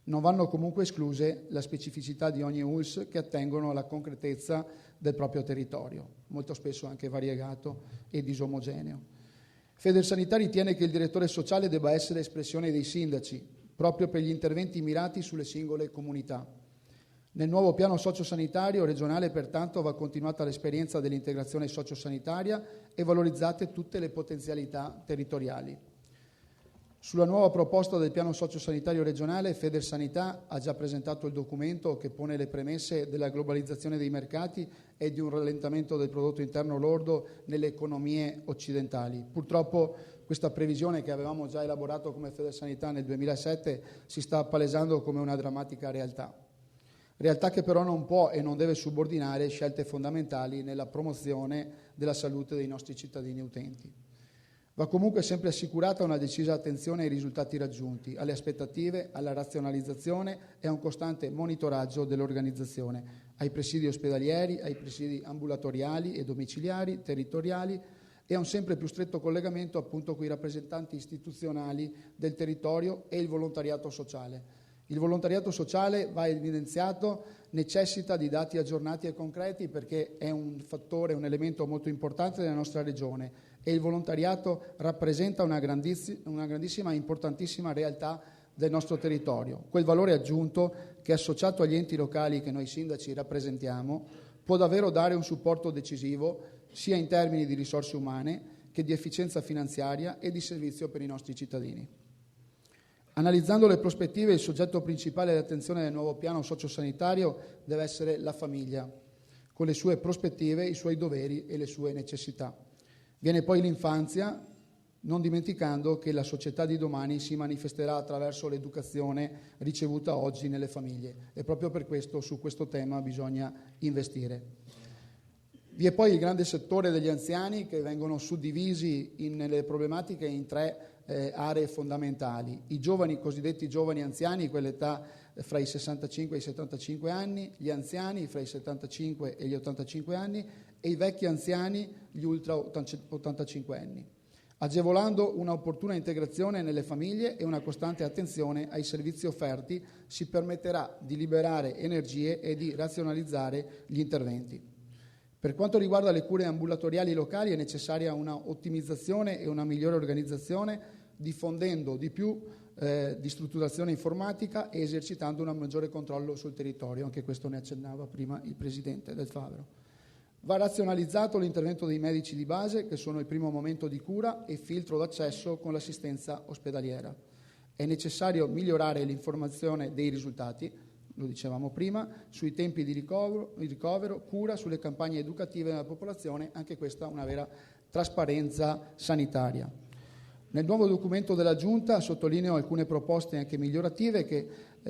Non vanno comunque escluse la specificità di ogni ULSS che attengono alla concretezza del proprio territorio, molto spesso anche variegato e disomogeneo. Federsanità ritiene che il direttore sociale debba essere espressione dei sindaci, proprio per gli interventi mirati sulle singole comunità. Nel nuovo piano sociosanitario regionale, pertanto, va continuata l'esperienza dell'integrazione sociosanitaria e valorizzate tutte le potenzialità territoriali. Sulla nuova proposta del piano sociosanitario regionale, Federsanità ha già presentato il documento che pone le premesse della globalizzazione dei mercati e di un rallentamento del prodotto interno lordo nelle economie occidentali. Purtroppo questa previsione che avevamo già elaborato come Federsanità nel 2007 si sta appalesando come una drammatica realtà. Realtà che però non può e non deve subordinare scelte fondamentali nella promozione della salute dei nostri cittadini utenti. Va comunque sempre assicurata una decisa attenzione ai risultati raggiunti, alle aspettative, alla razionalizzazione e a un costante monitoraggio dell'organizzazione, ai presidi ospedalieri, ai presidi ambulatoriali e domiciliari, territoriali e a un sempre più stretto collegamento appunto con i rappresentanti istituzionali del territorio e il volontariato sociale. Il volontariato sociale, va evidenziato, necessita di dati aggiornati e concreti perché è un fattore, un elemento molto importante della nostra regione e il volontariato rappresenta una grandissima e importantissima realtà del nostro territorio. Quel valore aggiunto che, associato agli enti locali che noi sindaci rappresentiamo, può davvero dare un supporto decisivo sia in termini di risorse umane che di efficienza finanziaria e di servizio per i nostri cittadini. Analizzando le prospettive, il soggetto principale dell'attenzione del nuovo piano sociosanitario deve essere la famiglia, con le sue prospettive, i suoi doveri e le sue necessità. Viene poi l'infanzia, non dimenticando che la società di domani si manifesterà attraverso l'educazione ricevuta oggi nelle famiglie e proprio per questo su questo tema bisogna investire. Vi è poi il grande settore degli anziani che vengono suddivisi nelle problematiche in tre aree fondamentali. I giovani, cosiddetti giovani anziani, quell'età fra i 65 e i 75 anni, gli anziani fra i 75 e gli 85 anni e i vecchi anziani, gli ultra 85 anni, agevolando una opportuna integrazione nelle famiglie e una costante attenzione ai servizi offerti si permetterà di liberare energie e di razionalizzare gli interventi. Per quanto riguarda le cure ambulatoriali locali è necessaria una ottimizzazione e una migliore organizzazione, diffondendo di più di strutturazione informatica e esercitando un maggiore controllo sul territorio, anche questo ne accennava prima il Presidente del Favero. Va razionalizzato l'intervento dei medici di base, che sono il primo momento di cura e filtro d'accesso con l'assistenza ospedaliera. È necessario migliorare l'informazione dei risultati, lo dicevamo prima, sui tempi di ricovero, cura, sulle campagne educative della popolazione, anche questa una vera trasparenza sanitaria. Nel nuovo documento della Giunta sottolineo alcune proposte anche migliorative che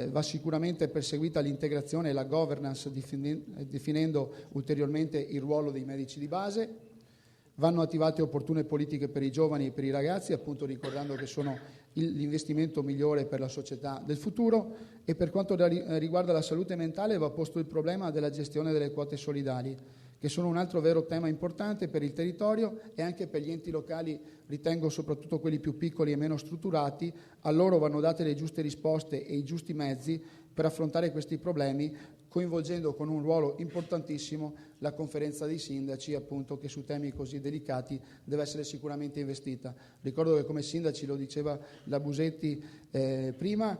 va sicuramente perseguita l'integrazione e la governance definendo ulteriormente il ruolo dei medici di base. Vanno attivate opportune politiche per i giovani e per i ragazzi, appunto ricordando che sono l'investimento migliore per la società del futuro, e per quanto riguarda la salute mentale va posto il problema della gestione delle quote solidali, che sono un altro vero tema importante per il territorio e anche per gli enti locali, ritengo soprattutto quelli più piccoli e meno strutturati. A loro vanno date le giuste risposte e i giusti mezzi per affrontare questi problemi, coinvolgendo con un ruolo importantissimo la conferenza dei sindaci, appunto, che su temi così delicati deve essere sicuramente investita. Ricordo che come sindaci, lo diceva la Busetti prima,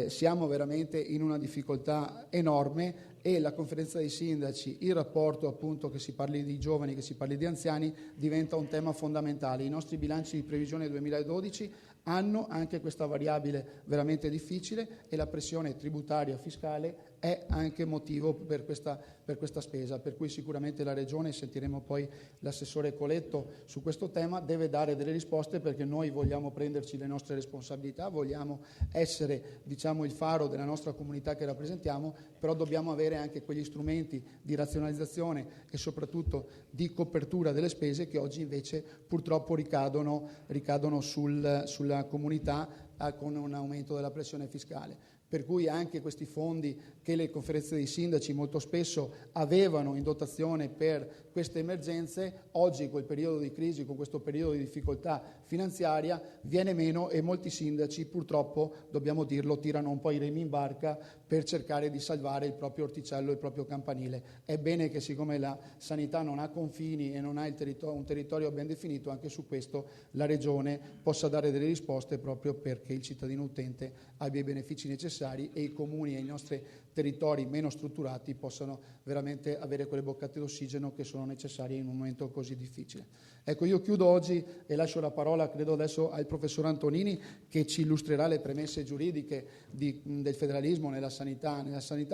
siamo veramente in una difficoltà enorme, e la conferenza dei sindaci, il rapporto appunto che si parli di giovani, che si parli di anziani, diventa un tema fondamentale. I nostri bilanci di previsione 2012 hanno anche questa variabile veramente difficile, e la pressione tributaria fiscale è anche motivo per questa spesa, per cui sicuramente la Regione, sentiremo poi l'assessore Coletto su questo tema, deve dare delle risposte, perché noi vogliamo prenderci le nostre responsabilità, vogliamo essere, diciamo, il faro della nostra comunità che rappresentiamo, però dobbiamo avere anche quegli strumenti di razionalizzazione e soprattutto di copertura delle spese che oggi invece purtroppo ricadono sulla comunità con un aumento della pressione fiscale. Per cui anche questi fondi che le conferenze dei sindaci molto spesso avevano in dotazione per queste emergenze, oggi col periodo di crisi, con questo periodo di difficoltà finanziaria, viene meno, e molti sindaci purtroppo, dobbiamo dirlo, tirano un po' i remi in barca per cercare di salvare il proprio orticello, il proprio campanile. È bene che, siccome la sanità non ha confini e non ha un territorio ben definito, anche su questo la Regione possa dare delle risposte, proprio perché il cittadino utente abbia i benefici necessari e i comuni e i nostri territori meno strutturati possano veramente avere quelle boccate d'ossigeno che sono necessarie in un momento così difficile. Ecco, io chiudo oggi e lascio la parola, credo adesso, al professor Antonini, che ci illustrerà le premesse giuridiche del federalismo nella sanità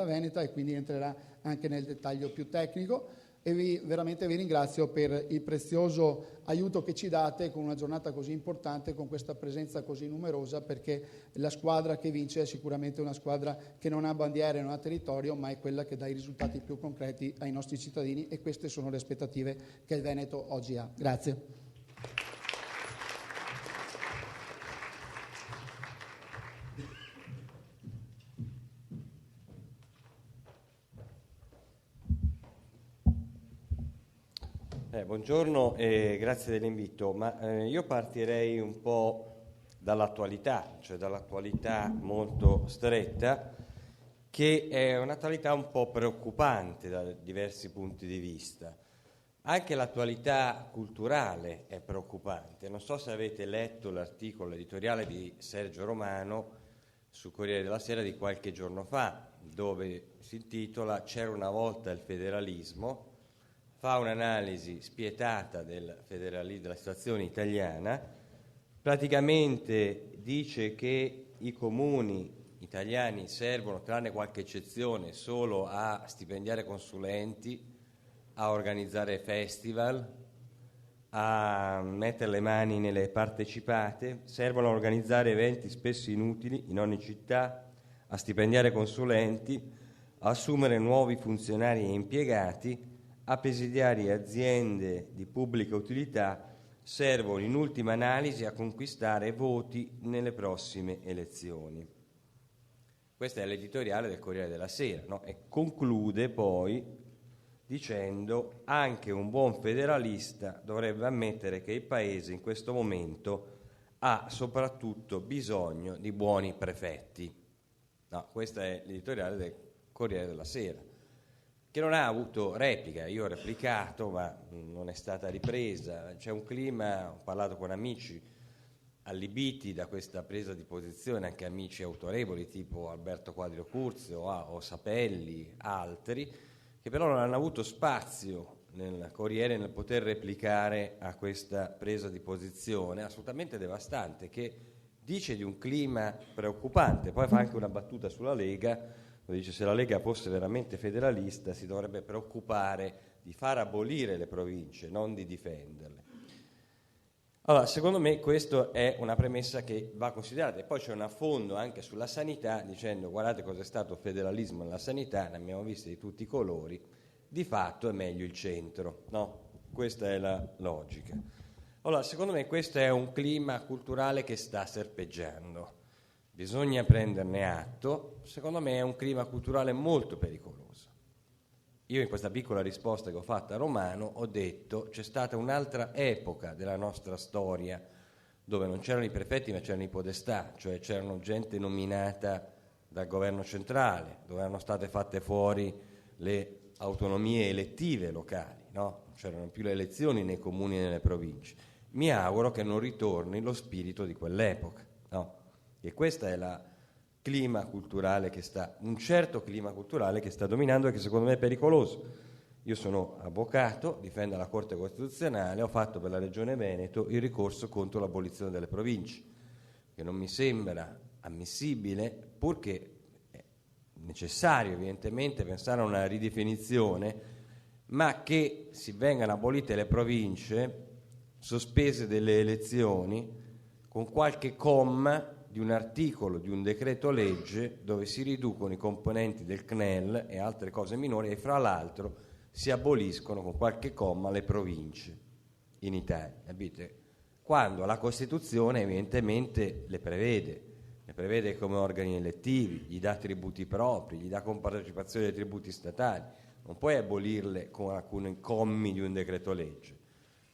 veneta, e quindi entrerà anche nel dettaglio più tecnico. E veramente vi ringrazio per il prezioso aiuto che ci date con una giornata così importante, con questa presenza così numerosa, perché la squadra che vince è sicuramente una squadra che non ha bandiere, non ha territorio, ma è quella che dà i risultati più concreti ai nostri cittadini, e queste sono le aspettative che il Veneto oggi ha. Grazie. Buongiorno e grazie dell'invito, io partirei un po' dall'attualità, cioè dall'attualità molto stretta, che è un'attualità un po' preoccupante da diversi punti di vista. Anche l'attualità culturale è preoccupante. Non so se avete letto l'articolo editoriale di Sergio Romano su Corriere della Sera di qualche giorno fa, dove si intitola "C'era una volta il federalismo". Fa un'analisi spietata della situazione italiana, praticamente dice che i comuni italiani servono, tranne qualche eccezione, solo a stipendiare consulenti, a organizzare festival, a mettere le mani nelle partecipate, servono a organizzare eventi spesso inutili in ogni città, a stipendiare consulenti, a assumere nuovi funzionari e impiegati, a presidiare aziende di pubblica utilità, servono in ultima analisi a conquistare voti nelle prossime elezioni. Questa è l'editoriale del Corriere della Sera, no? E conclude poi dicendo: anche un buon federalista dovrebbe ammettere che il Paese in questo momento ha soprattutto bisogno di buoni prefetti. No, questa è l'editoriale del Corriere della Sera, che non ha avuto replica. Io ho replicato, ma non è stata ripresa. C'è un clima, ho parlato con amici allibiti da questa presa di posizione anche amici autorevoli tipo Alberto Quadrio Curzio o Sapelli, altri, che però non hanno avuto spazio nel Corriere nel poter replicare a questa presa di posizione assolutamente devastante, che dice di un clima preoccupante. Poi fa anche una battuta sulla Lega, dice: se la Lega fosse veramente federalista si dovrebbe preoccupare di far abolire le province, non di difenderle. Allora, secondo me questa è una premessa che va considerata, e poi c'è un affondo anche sulla sanità dicendo: guardate cosa è stato federalismo nella sanità, ne abbiamo viste di tutti i colori, di fatto è meglio il centro, no? Questa è la logica. Allora, secondo me questo è un clima culturale che sta serpeggiando, bisogna prenderne atto. Secondo me è un clima culturale molto pericoloso. Io in questa piccola risposta che ho fatto a Romano ho detto: c'è stata un'altra epoca della nostra storia dove non c'erano i prefetti ma c'erano i podestà, cioè c'erano gente nominata dal governo centrale, dove erano state fatte fuori le autonomie elettive locali, no? Non c'erano più le elezioni nei comuni e nelle province. Mi auguro che non ritorni lo spirito di quell'epoca, no? E questa è la clima culturale che sta, un certo clima culturale che sta dominando e che secondo me è pericoloso. Io sono avvocato, difendo la Corte Costituzionale, ho fatto per la Regione Veneto il ricorso contro l'abolizione delle province, che non mi sembra ammissibile, purché è necessario evidentemente pensare a una ridefinizione, ma che si vengano abolite le province, sospese delle elezioni, con qualche comma di un articolo di un decreto legge dove si riducono i componenti del CNEL e altre cose minori, e fra l'altro si aboliscono con qualche comma le province in Italia, capite? Quando la Costituzione evidentemente le prevede come organi elettivi, gli dà tributi propri, gli dà compartecipazione ai tributi statali. Non puoi abolirle con alcuni commi di un decreto legge.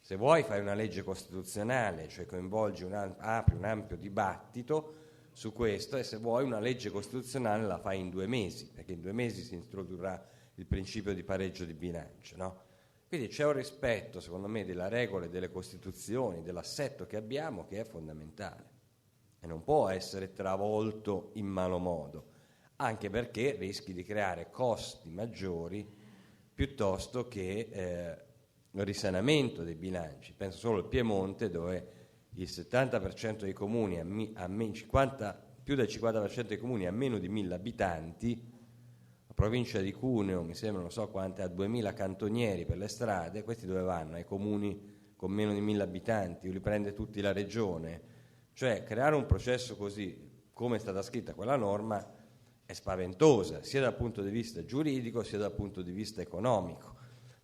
Se vuoi fai una legge costituzionale, cioè coinvolgi apri un ampio dibattito su questo, e se vuoi una legge costituzionale la fai in 2 mesi, perché in 2 mesi si introdurrà il principio di pareggio di bilancio, no? Quindi c'è un rispetto, secondo me, della regola, delle costituzioni, dell'assetto che abbiamo, che è fondamentale e non può essere travolto in malo modo, anche perché rischi di creare costi maggiori piuttosto che il risanamento dei bilanci. Penso solo al Piemonte, dove il 70% dei comuni, più del 50% dei comuni ha meno di 1.000 abitanti, la provincia di Cuneo, mi sembra, non so quante, ha 2.000 cantonieri per le strade. Questi dove vanno? Ai comuni con meno di 1.000 abitanti, li prende tutti la regione. Cioè, creare un processo così, come è stata scritta quella norma, è spaventosa, sia dal punto di vista giuridico sia dal punto di vista economico.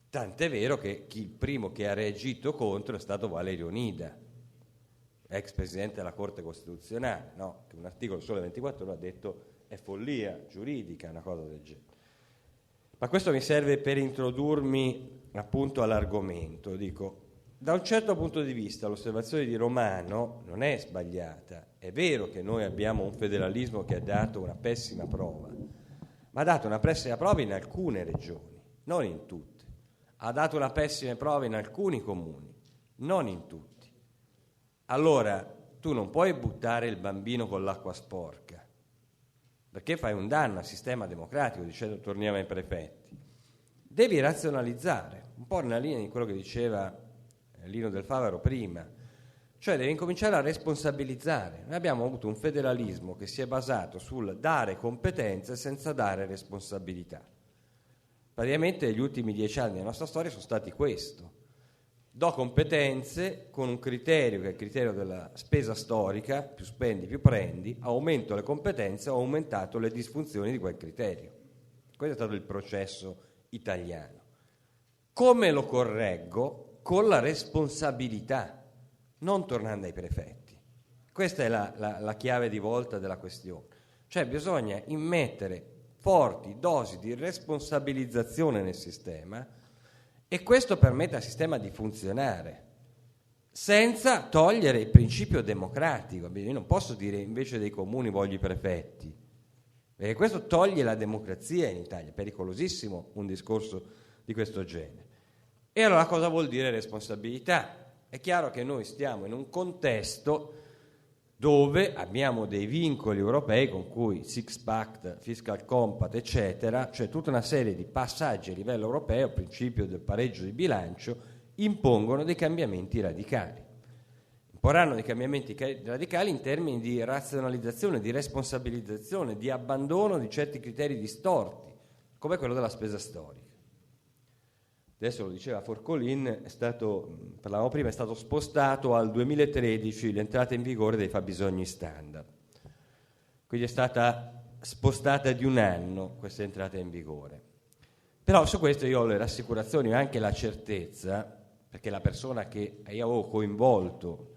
Tant'è vero che il primo che ha reagito contro è stato Valerio Onida, ex presidente della Corte Costituzionale, no? Che un articolo Sole 24 Ore ha detto è follia giuridica una cosa del genere. Ma questo mi serve per introdurmi appunto all'argomento. Dico, da un certo punto di vista l'osservazione di Romano non è sbagliata. È vero che noi abbiamo un federalismo che ha dato una pessima prova, ma ha dato una pessima prova in alcune regioni, non in tutte. Ha dato una pessima prova in alcuni comuni, non in tutti. Allora tu non puoi buttare il bambino con l'acqua sporca, perché fai un danno al sistema democratico dicendo torniamo ai prefetti. Devi razionalizzare, un po' nella linea di quello che diceva Lino Del Favaro prima, cioè devi incominciare a responsabilizzare. Noi abbiamo avuto un federalismo che si è basato sul dare competenze senza dare responsabilità. Praticamente gli ultimi 10 anni della nostra storia sono stati questo: do competenze con un criterio che è il criterio della spesa storica, più spendi più prendi, aumento le competenze, ho aumentato le disfunzioni di quel criterio. Questo è stato il processo italiano. Come lo correggo? Con la responsabilità, non tornando ai prefetti. Questa è la chiave di volta della questione. Cioè bisogna immettere forti dosi di responsabilizzazione nel sistema, e questo permette al sistema di funzionare senza togliere il principio democratico. Io non posso dire invece dei comuni voglio i prefetti, perché questo toglie la democrazia in Italia. È pericolosissimo un discorso di questo genere. E allora cosa vuol dire responsabilità? È chiaro che noi stiamo in un contesto dove abbiamo dei vincoli europei con cui Six Pack, Fiscal Compact, eccetera, cioè tutta una serie di passaggi a livello europeo, principio del pareggio di bilancio, impongono dei cambiamenti radicali. Imporranno dei cambiamenti radicali in termini di razionalizzazione, di responsabilizzazione, di abbandono di certi criteri distorti, come quello della spesa storica. Adesso lo diceva Forcolin, parlavamo prima, è stato spostato al 2013 l'entrata in vigore dei fabbisogni standard. Quindi è stata spostata di un anno questa entrata in vigore. Però su questo io ho le rassicurazioni e anche la certezza, perché la persona che io avevo coinvolto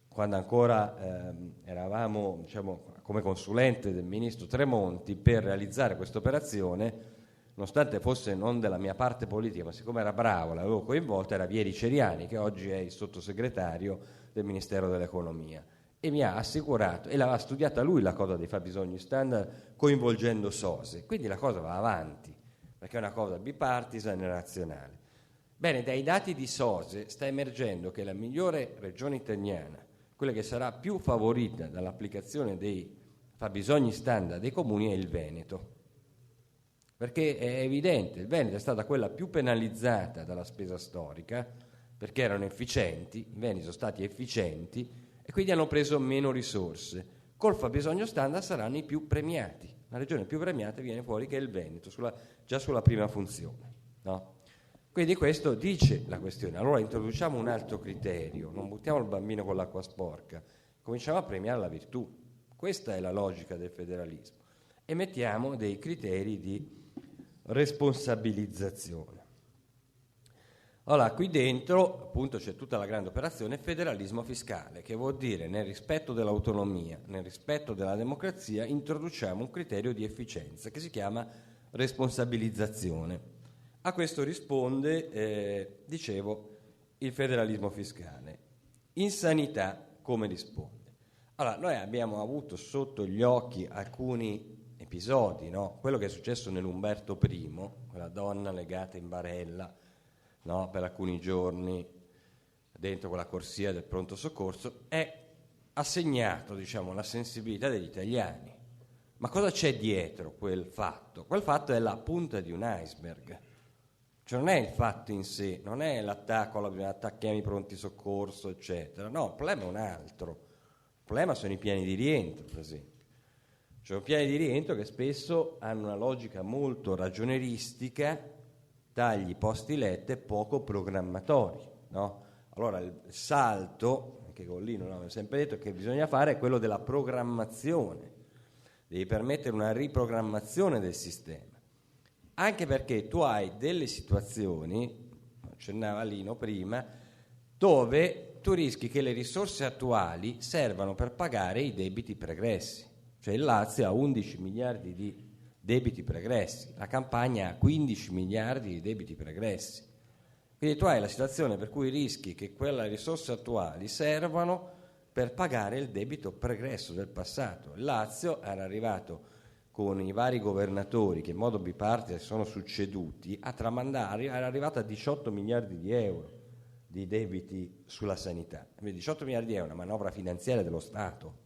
quando ancora eravamo, diciamo, come consulente del ministro Tremonti per realizzare questa operazione, nonostante fosse non della mia parte politica, ma siccome era bravo, l'avevo coinvolto, era Vieri Ceriani, che oggi è il sottosegretario del Ministero dell'Economia, e mi ha assicurato, e l'aveva studiata lui la cosa dei fabbisogni standard coinvolgendo SOSE, quindi la cosa va avanti, perché è una cosa bipartisan e nazionale. Bene, dai dati di SOSE sta emergendo che la migliore regione italiana, quella che sarà più favorita dall'applicazione dei fabbisogni standard dei comuni, è il Veneto. Perché è evidente, il Veneto è stata quella più penalizzata dalla spesa storica, perché erano efficienti, i Veneti sono stati efficienti e quindi hanno preso meno risorse. Col fabbisogno standard saranno i più premiati. La regione più premiata viene fuori che è il Veneto, già sulla prima funzione. No? Quindi questo dice la questione. Allora introduciamo un altro criterio, non buttiamo il bambino con l'acqua sporca, cominciamo a premiare la virtù. Questa è la logica del federalismo. E mettiamo dei criteri di responsabilizzazione. Allora, qui dentro appunto c'è tutta la grande operazione federalismo fiscale, che vuol dire nel rispetto dell'autonomia, nel rispetto della democrazia, introduciamo un criterio di efficienza che si chiama responsabilizzazione. A questo risponde, dicevo, il federalismo fiscale. In sanità come risponde? Allora, noi abbiamo avuto sotto gli occhi alcuni episodi, no? Quello che è successo nell'Umberto I, quella donna legata in barella, no? Per alcuni giorni dentro quella corsia del pronto soccorso, è assegnato, diciamo, la sensibilità degli italiani. Ma cosa c'è dietro quel fatto? Quel fatto è la punta di un iceberg, cioè non è il fatto in sé, non è l'attacco, attacchiamo i pronti soccorso, eccetera. No, il problema è un altro. Il problema sono i piani di rientro, per esempio. Cioè piani di rientro che spesso hanno una logica molto ragionieristica, tagli posti letto e poco programmatori, no? Allora il salto, anche Collino l'aveva sempre detto, che bisogna fare è quello della programmazione, devi permettere una riprogrammazione del sistema, anche perché tu hai delle situazioni, accennava Lino prima, dove tu rischi che le risorse attuali servano per pagare i debiti pregressi. Cioè il Lazio ha 11 miliardi di debiti pregressi, la Campania ha 15 miliardi di debiti pregressi. Quindi tu hai la situazione per cui rischi che quelle risorse attuali servano per pagare il debito pregresso del passato. Il Lazio era arrivato con i vari governatori che in modo bipartisan sono succeduti a tramandare, era arrivato a 18 miliardi di euro di debiti sulla sanità. 18 miliardi di euro è una manovra finanziaria dello Stato.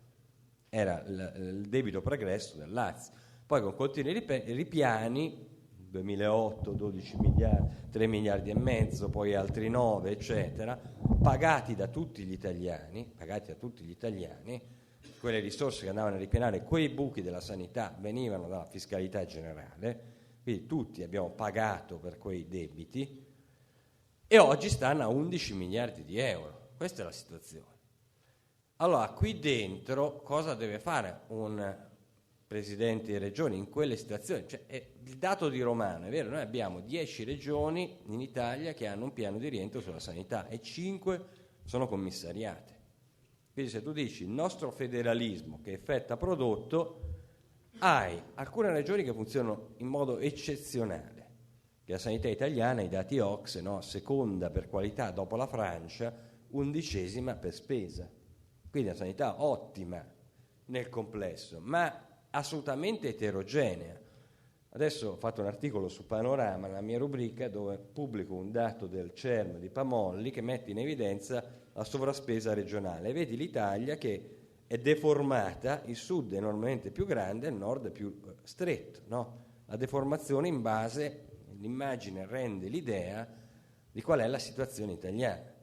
Era il debito pregresso del Lazio. Poi con continui ripiani, 2008, 12 miliardi, 3 miliardi e mezzo, poi altri 9, eccetera, pagati da tutti gli italiani, quelle risorse che andavano a ripianare quei buchi della sanità venivano dalla fiscalità generale, quindi tutti abbiamo pagato per quei debiti, e oggi stanno a 11 miliardi di euro. Questa è la situazione. Allora, qui dentro cosa deve fare un presidente di regione in quelle situazioni? Cioè, il dato di Romano, è vero, noi abbiamo 10 regioni in Italia che hanno un piano di rientro sulla sanità e 5 sono commissariate. Quindi se tu dici il nostro federalismo che effetto ha prodotto, hai alcune regioni che funzionano in modo eccezionale, che la sanità italiana, i dati OCSE, no? Seconda per qualità dopo la Francia, 11ª per spesa. Quindi una sanità ottima nel complesso, ma assolutamente eterogenea. Adesso ho fatto un articolo su Panorama, nella mia rubrica, dove pubblico un dato del CERM di Pamolli che mette in evidenza la sovraspesa regionale. Vedi l'Italia che è deformata, il sud è enormemente più grande, il nord è più stretto, no? La deformazione in base, l'immagine rende l'idea di qual è la situazione italiana.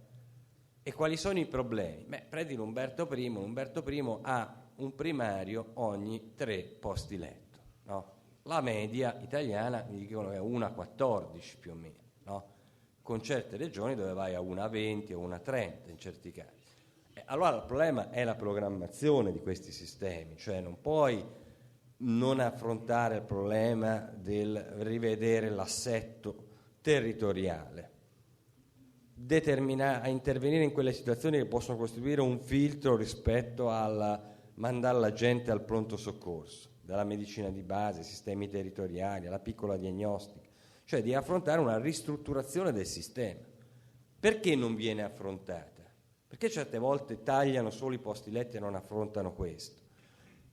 E quali sono i problemi? Prendi l'Umberto I ha un primario ogni 3 posti letto, no? La media italiana mi dicono che è 1 a 14 più o meno, no? Con certe regioni dove vai a 1 a 20 o 1 a 30 in certi casi. Allora il problema è la programmazione di questi sistemi, cioè non puoi non affrontare il problema del rivedere l'assetto territoriale, a intervenire in quelle situazioni che possono costituire un filtro rispetto al mandare la gente al pronto soccorso, dalla medicina di base, sistemi territoriali, alla piccola diagnostica, cioè di affrontare una ristrutturazione del sistema. Perché non viene affrontata? Perché certe volte tagliano solo i posti letti e non affrontano questo?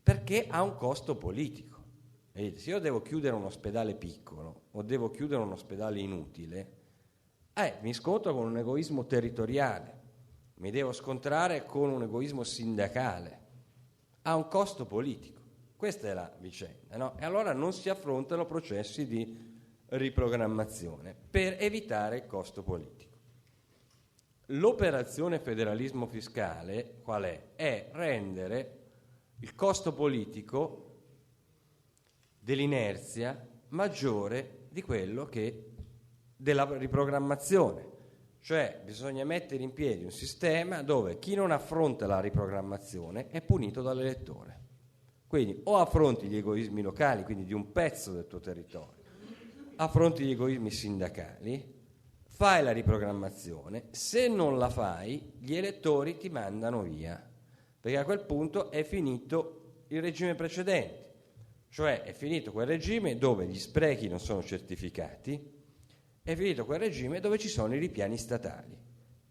Perché ha un costo politico. Vedete, se io devo chiudere un ospedale piccolo o devo chiudere un ospedale inutile, mi scontro con un egoismo territoriale, mi devo scontrare con un egoismo sindacale, ha un costo politico. Questa è la vicenda, no? E allora non si affrontano processi di riprogrammazione per evitare il costo politico. L'operazione federalismo fiscale qual è? È rendere il costo politico dell'inerzia maggiore di quello che della riprogrammazione, cioè bisogna mettere in piedi un sistema dove chi non affronta la riprogrammazione è punito dall'elettore. Quindi o affronti gli egoismi locali, quindi di un pezzo del tuo territorio, affronti gli egoismi sindacali, fai la riprogrammazione, se non la fai gli elettori ti mandano via, perché a quel punto è finito il regime precedente, cioè è finito quel regime dove gli sprechi non sono certificati, è finito quel regime dove ci sono i ripiani statali.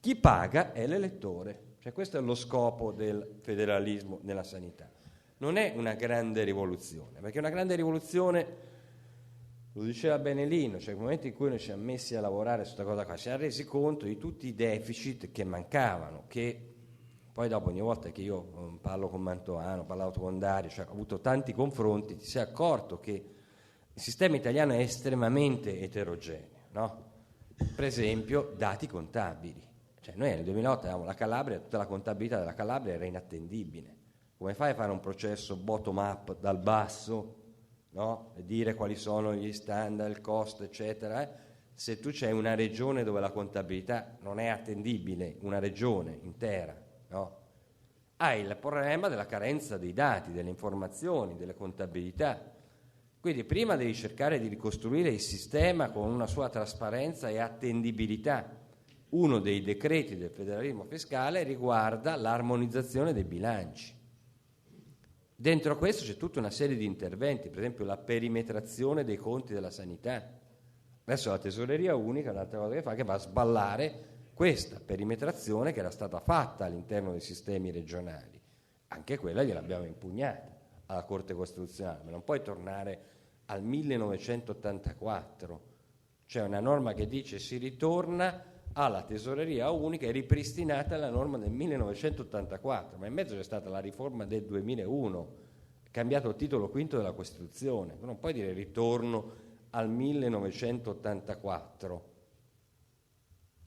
Chi paga è l'elettore, cioè questo è lo scopo del federalismo nella sanità. Non è una grande rivoluzione, perché una grande rivoluzione, lo diceva Benelino, cioè nel momento in cui noi ci siamo messi a lavorare su questa cosa qua, ci siamo resi conto di tutti i deficit che mancavano, che poi dopo ogni volta che io parlo con Mantovano, ho parlato con Dario, cioè ho avuto tanti confronti, ti sei accorto che il sistema italiano è estremamente eterogeneo, no? Per esempio dati contabili, cioè noi nel 2008 avevamo la Calabria, tutta la contabilità della Calabria era inattendibile. Come fai a fare un processo bottom up dal basso, no? E dire quali sono gli standard, il costo, eccetera, se tu c'hai una regione dove la contabilità non è attendibile, una regione intera, no? Hai il problema della carenza dei dati, delle informazioni, delle contabilità. Quindi prima devi cercare di ricostruire il sistema con una sua trasparenza e attendibilità. Uno dei decreti del federalismo fiscale riguarda l'armonizzazione dei bilanci. Dentro questo c'è tutta una serie di interventi, per esempio la perimetrazione dei conti della sanità. Adesso la tesoreria unica, un'altra cosa che fa, che va a sballare questa perimetrazione che era stata fatta all'interno dei sistemi regionali. Anche quella gliel'abbiamo impugnata alla Corte Costituzionale, ma non puoi tornare al 1984. C'è una norma che dice si ritorna alla tesoreria unica, è ripristinata la norma del 1984, ma in mezzo c'è stata la riforma del 2001, cambiato il titolo quinto della Costituzione. Tu non puoi dire ritorno al 1984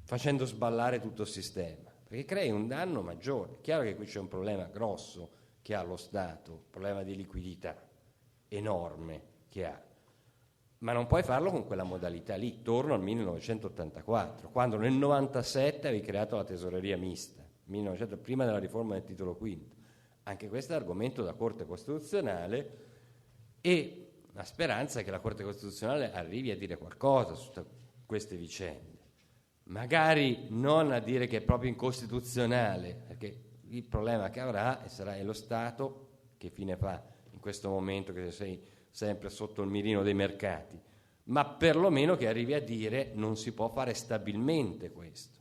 facendo sballare tutto il sistema, perché crei un danno maggiore. È chiaro che qui c'è un problema grosso che ha lo Stato, un problema di liquidità enorme che ha, ma non puoi farlo con quella modalità lì. Torno al 1984, quando nel 97 avevi creato la tesoreria mista, prima della riforma del titolo quinto. Anche questo è argomento da Corte Costituzionale, e la speranza è che la Corte Costituzionale arrivi a dire qualcosa su queste vicende, magari non a dire che è proprio incostituzionale, perché il problema che avrà è lo Stato che fine fa in questo momento che sei sempre sotto il mirino dei mercati, ma perlomeno che arrivi a dire non si può fare stabilmente questo.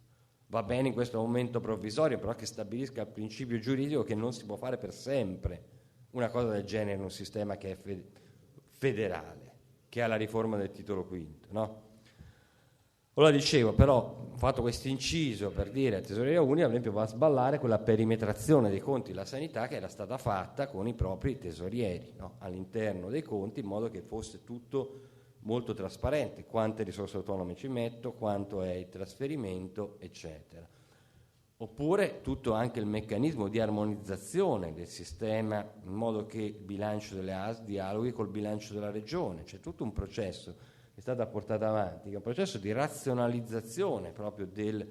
Va bene in questo momento provvisorio, però che stabilisca il principio giuridico che non si può fare per sempre una cosa del genere in un sistema che è federale, che ha la riforma del titolo quinto, no? Allora dicevo, però, ho fatto questo inciso per dire a Tesoreria Unica, per esempio, va a sballare quella perimetrazione dei conti della sanità che era stata fatta con i propri tesorieri, no? All'interno dei conti, in modo che fosse tutto molto trasparente, quante risorse autonome ci metto, quanto è il trasferimento, eccetera. Oppure tutto anche il meccanismo di armonizzazione del sistema, in modo che il bilancio delle ASL dialoghi col bilancio della regione. C'è tutto un processo che è stato portato avanti, che è un processo di razionalizzazione proprio del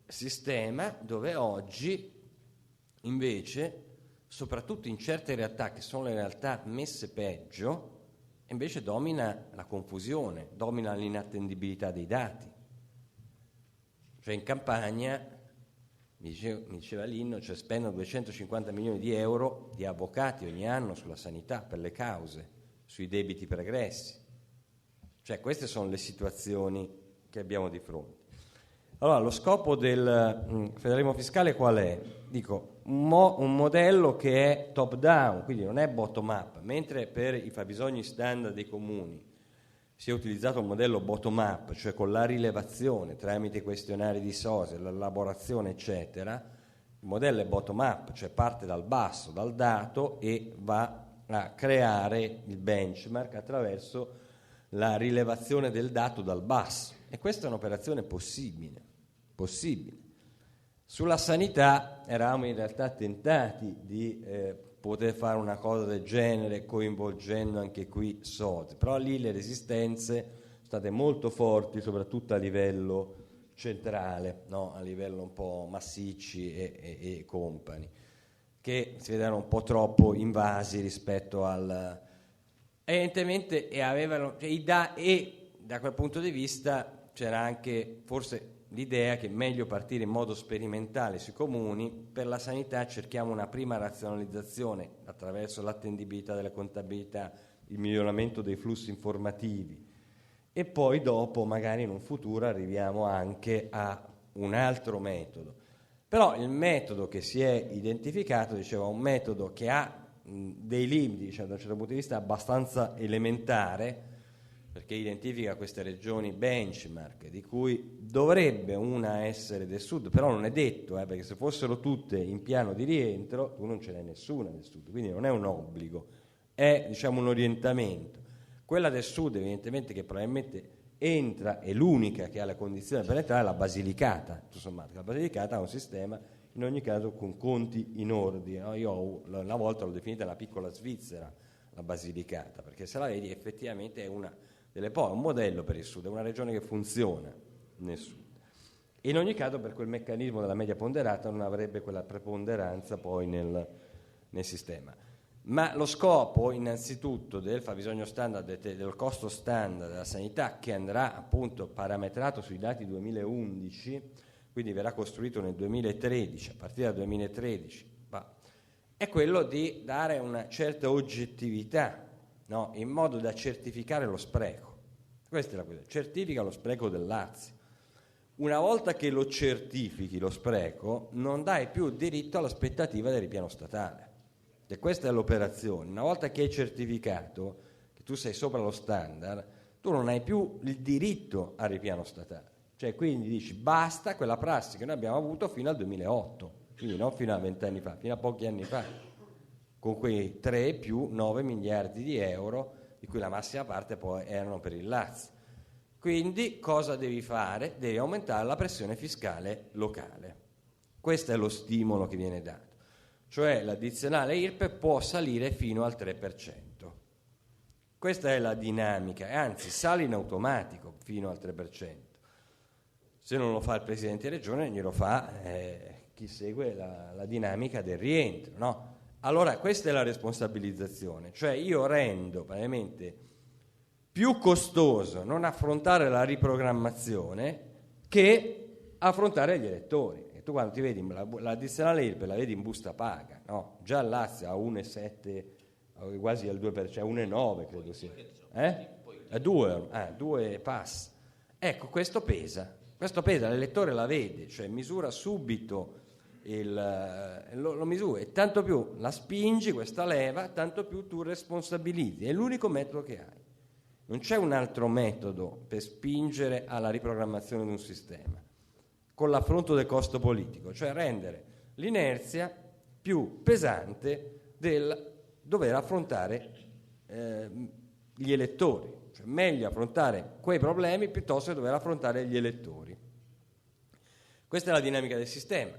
sistema, dove oggi invece, soprattutto in certe realtà che sono le realtà messe peggio, invece domina la confusione, domina l'inattendibilità dei dati. Cioè in Campania, mi diceva l'Inno, cioè spendono 250 milioni di euro di avvocati ogni anno sulla sanità per le cause, sui debiti pregressi. Cioè queste sono le situazioni che abbiamo di fronte. Allora, lo scopo del federalismo fiscale qual è? Dico, un modello che è top down, quindi non è bottom up, mentre per i fabbisogni standard dei comuni si è utilizzato un modello bottom up, cioè con la rilevazione tramite questionari di SOSE, l'elaborazione eccetera. Il modello è bottom up, cioè parte dal basso, dal dato, e va a creare il benchmark attraverso la rilevazione del dato dal basso, e questa è un'operazione possibile. Sulla sanità eravamo in realtà tentati di poter fare una cosa del genere coinvolgendo anche qui SOSE, però lì le resistenze sono state molto forti, soprattutto a livello centrale, no? A livello un po' Massicci e compagni, che si vedevano un po' troppo invasi rispetto al... evidentemente, e avevano, e da quel punto di vista c'era anche forse l'idea che è meglio partire in modo sperimentale sui comuni. Per la sanità cerchiamo una prima razionalizzazione attraverso l'attendibilità delle contabilità, il miglioramento dei flussi informativi, e poi dopo magari in un futuro arriviamo anche a un altro metodo. Però il metodo che si è identificato, dicevo, è un metodo che ha dei limiti, diciamo, da un certo punto di vista abbastanza elementare, perché identifica queste regioni benchmark, di cui dovrebbe una essere del sud, però non è detto, perché se fossero tutte in piano di rientro, tu non ce n'è nessuna del sud, quindi non è un obbligo, è, diciamo, un orientamento. Quella del sud, evidentemente, che probabilmente entra, è l'unica che ha la condizione per entrare, è la Basilicata. Tutto sommato, la Basilicata ha un sistema, in ogni caso, con conti in ordine, no? Io una volta l'ho definita la piccola Svizzera, la Basilicata, perché se la vedi effettivamente è una delle un modello per il sud, è una regione che funziona nel sud. In ogni caso, per quel meccanismo della media ponderata non avrebbe quella preponderanza poi nel sistema. Ma lo scopo innanzitutto del fabbisogno standard, del costo standard della sanità, che andrà appunto parametrato sui dati 2011, quindi verrà costruito nel 2013, a partire dal 2013, è quello di dare una certa oggettività, no? In modo da certificare lo spreco. Questa è la cosa, certifica lo spreco del Lazio. Una volta che lo certifichi lo spreco, non dai più diritto all'aspettativa del ripiano statale. E questa è l'operazione. Una volta che hai certificato che tu sei sopra lo standard, tu non hai più il diritto al ripiano statale. Cioè, quindi dici basta quella prassi che noi abbiamo avuto fino al 2008, quindi non fino a 20 anni fa, fino a pochi anni fa, con quei 3 più 9 miliardi di euro, di cui la massima parte poi erano per il Lazio. Quindi cosa devi fare? Devi aumentare la pressione fiscale locale. Questo è lo stimolo che viene dato. Cioè l'addizionale IRPEF può salire fino al 3%. Questa è la dinamica, e anzi sale in automatico fino al 3%. Se non lo fa il Presidente di Regione, glielo fa chi segue la dinamica del rientro, no? Allora questa è la responsabilizzazione, cioè io rendo veramente più costoso non affrontare la riprogrammazione che affrontare gli elettori. E tu quando ti vedi l'addizionale IRPEF la vedi in busta paga, no? Già il Lazio a 1,7, quasi al 2%, 1,9 credo sia. A 2 pass. Ecco, questo pesa, l'elettore la vede, cioè misura subito lo misura, e tanto più la spingi questa leva, tanto più tu responsabilizzi, è l'unico metodo che hai. Non c'è un altro metodo per spingere alla riprogrammazione di un sistema, con l'affronto del costo politico, cioè rendere l'inerzia più pesante del dover affrontare gli elettori, cioè meglio affrontare quei problemi piuttosto che dover affrontare gli elettori. Questa è la dinamica del sistema,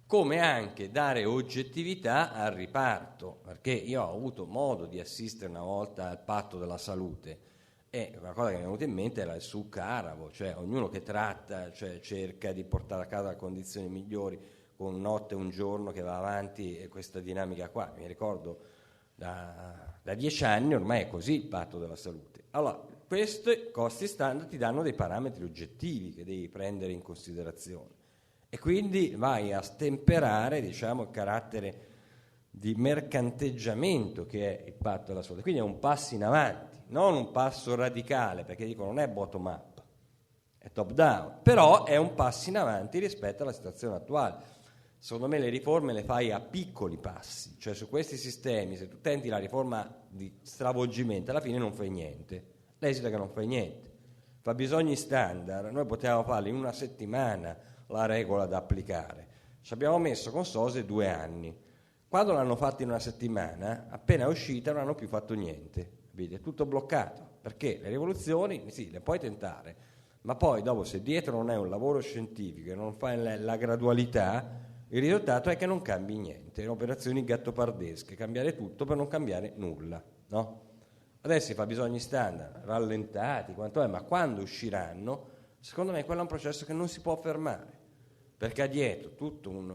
come anche dare oggettività al riparto, perché io ho avuto modo di assistere una volta al patto della salute e una cosa che mi è venuta in mente era il succo-arabo, cioè ognuno che tratta, cioè cerca di portare a casa condizioni migliori con notte e un giorno che va avanti, e questa dinamica qua, mi ricordo da 10 anni ormai è così il patto della salute. Allora, questi costi standard ti danno dei parametri oggettivi che devi prendere in considerazione e quindi vai a stemperare, diciamo, il carattere di mercanteggiamento che è il patto della salute. Quindi è un passo in avanti, non un passo radicale, perché dico non è bottom up, è top down, però è un passo in avanti rispetto alla situazione attuale. Secondo me le riforme le fai a piccoli passi, cioè su questi sistemi se tu tenti la riforma di stravolgimento alla fine non fai niente, l'esito è che non fai niente. Fabbisogni standard, noi potevamo farli in una settimana la regola da applicare, ci abbiamo messo con Sose 2 anni, quando l'hanno fatto in una settimana appena è uscita non hanno più fatto niente, è tutto bloccato, perché le rivoluzioni sì le puoi tentare, ma poi dopo se dietro non è un lavoro scientifico e non fai la gradualità, il risultato è che non cambi niente, operazioni gattopardesche, cambiare tutto per non cambiare nulla, no? Adesso i fabbisogni standard rallentati, quanto è, ma quando usciranno, secondo me quello è un processo che non si può fermare, perché ha dietro tutto un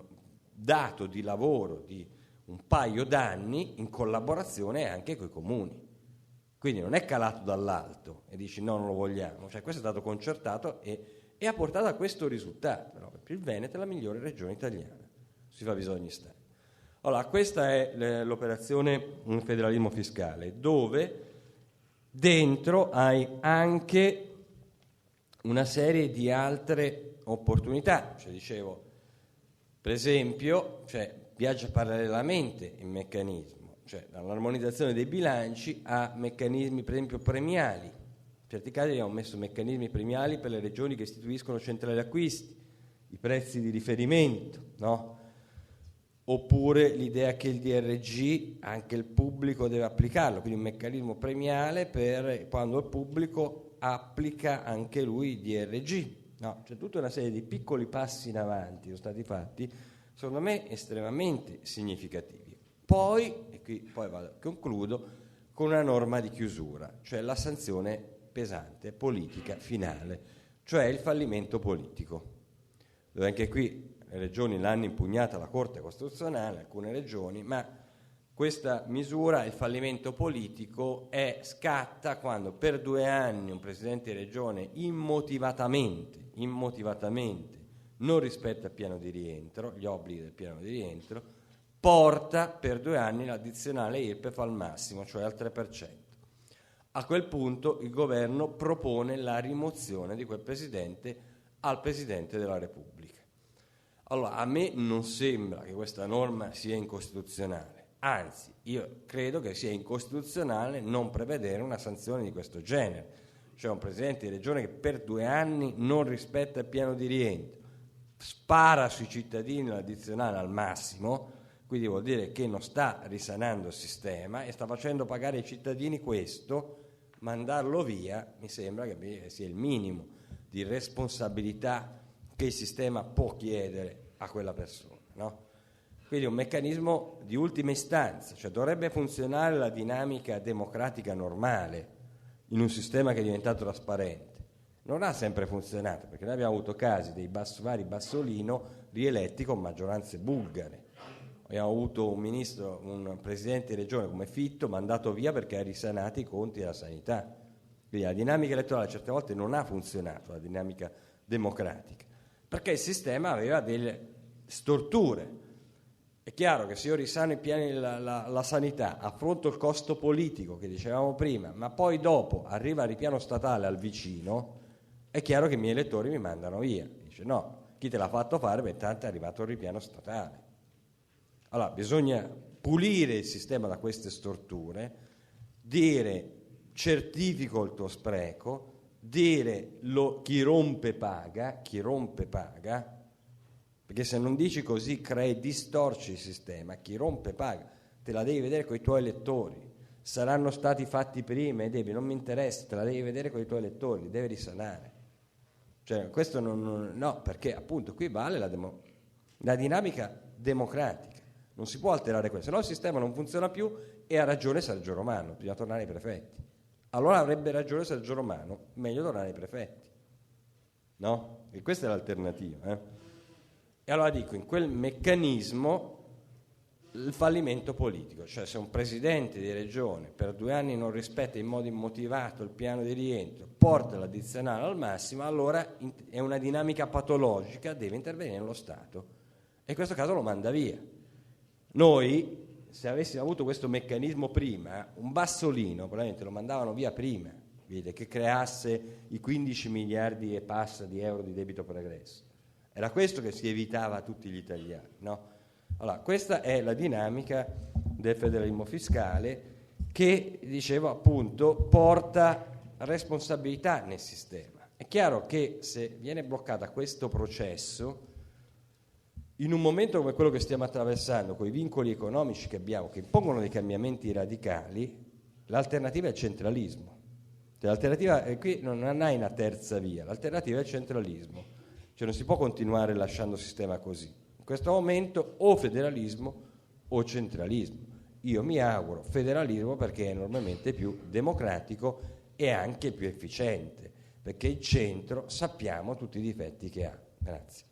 dato di lavoro di un paio d'anni in collaborazione anche con i comuni. Quindi non è calato dall'alto e dici no, non lo vogliamo, cioè questo è stato concertato e ha portato a questo risultato, no? Il Veneto è la migliore regione italiana sui fabbisogni standard. Allora, questa è l'operazione federalismo fiscale, dove dentro hai anche una serie di altre opportunità, cioè dicevo, per esempio, cioè, viaggia parallelamente il meccanismo, cioè dall'armonizzazione dei bilanci a meccanismi per esempio premiali. In certi casi abbiamo messo meccanismi premiali per le regioni che istituiscono centrali acquisti, i prezzi di riferimento, no? Oppure l'idea che il DRG anche il pubblico deve applicarlo, quindi un meccanismo premiale per quando il pubblico applica anche lui il DRG, no? C'è tutta una serie di piccoli passi in avanti che sono stati fatti, secondo me estremamente significativi. Poi, e qui poi concludo, con una norma di chiusura, cioè la sanzione pesante, politica, finale, cioè il fallimento politico, dove anche qui le regioni l'hanno impugnata alla Corte Costituzionale, alcune regioni, ma questa misura, il fallimento politico, scatta quando per 2 anni un Presidente di Regione immotivatamente non rispetta il piano di rientro, gli obblighi del piano di rientro, porta per 2 anni l'addizionale IRPEF al massimo, cioè al 3%. A quel punto il governo propone la rimozione di quel Presidente al Presidente della Repubblica. Allora, a me non sembra che questa norma sia incostituzionale, anzi, io credo che sia incostituzionale non prevedere una sanzione di questo genere, cioè un Presidente di Regione che per 2 anni non rispetta il piano di rientro, spara sui cittadini l'addizionale al massimo, quindi vuol dire che non sta risanando il sistema e sta facendo pagare ai cittadini questo, mandarlo via, mi sembra che sia il minimo di responsabilità che il sistema può chiedere a quella persona, no? Quindi un meccanismo di ultima istanza, cioè dovrebbe funzionare la dinamica democratica normale in un sistema che è diventato trasparente. Non ha sempre funzionato, perché noi abbiamo avuto casi dei vari Bassolino rieletti con maggioranze bulgare. Abbiamo avuto un presidente di regione come Fitto mandato via perché ha risanato i conti della sanità. Quindi la dinamica elettorale certe volte non ha funzionato, la dinamica democratica, perché il sistema aveva delle storture. È chiaro che se io risano i piani la sanità, affronto il costo politico che dicevamo prima, ma poi dopo arriva il ripiano statale al vicino, è chiaro che i miei elettori mi mandano via. Dice no, chi te l'ha fatto fare? Beh, tanto è arrivato il ripiano statale. Allora bisogna pulire il sistema da queste storture, dire certifico il tuo spreco, dire chi rompe paga, perché se non dici così distorci il sistema, chi rompe paga, te la devi vedere con i tuoi elettori, saranno stati fatti prima e non mi interessa, te la devi vedere con i tuoi elettori, li devi risanare. Cioè, questo no, perché appunto qui vale la dinamica democratica, non si può alterare questo, se no il sistema non funziona più e ha ragione Sergio Romano, bisogna tornare ai prefetti. Allora avrebbe ragione Sergio Romano, meglio tornare ai prefetti, no? E questa è l'alternativa. E allora dico, in quel meccanismo il fallimento politico, cioè se un presidente di regione per 2 anni non rispetta in modo immotivato il piano di rientro, porta l'addizionale al massimo, allora è una dinamica patologica, deve intervenire lo Stato e in questo caso lo manda via. Noi, se avessimo avuto questo meccanismo prima, un Bassolino probabilmente lo mandavano via prima, vede, che creasse i 15 miliardi e passa di euro di debito pregresso. Era questo che si evitava a tutti gli italiani, no? Allora, questa è la dinamica del federalismo fiscale che, dicevo appunto, porta responsabilità nel sistema. È chiaro che se viene bloccato questo processo, in un momento come quello che stiamo attraversando, con i vincoli economici che abbiamo, che impongono dei cambiamenti radicali, l'alternativa è il centralismo. Cioè, l'alternativa, qui non hai una terza via, l'alternativa è il centralismo. Cioè non si può continuare lasciando il sistema così. In questo momento o federalismo o centralismo. Io mi auguro federalismo perché è enormemente più democratico e anche più efficiente, perché il centro sappiamo tutti i difetti che ha. Grazie.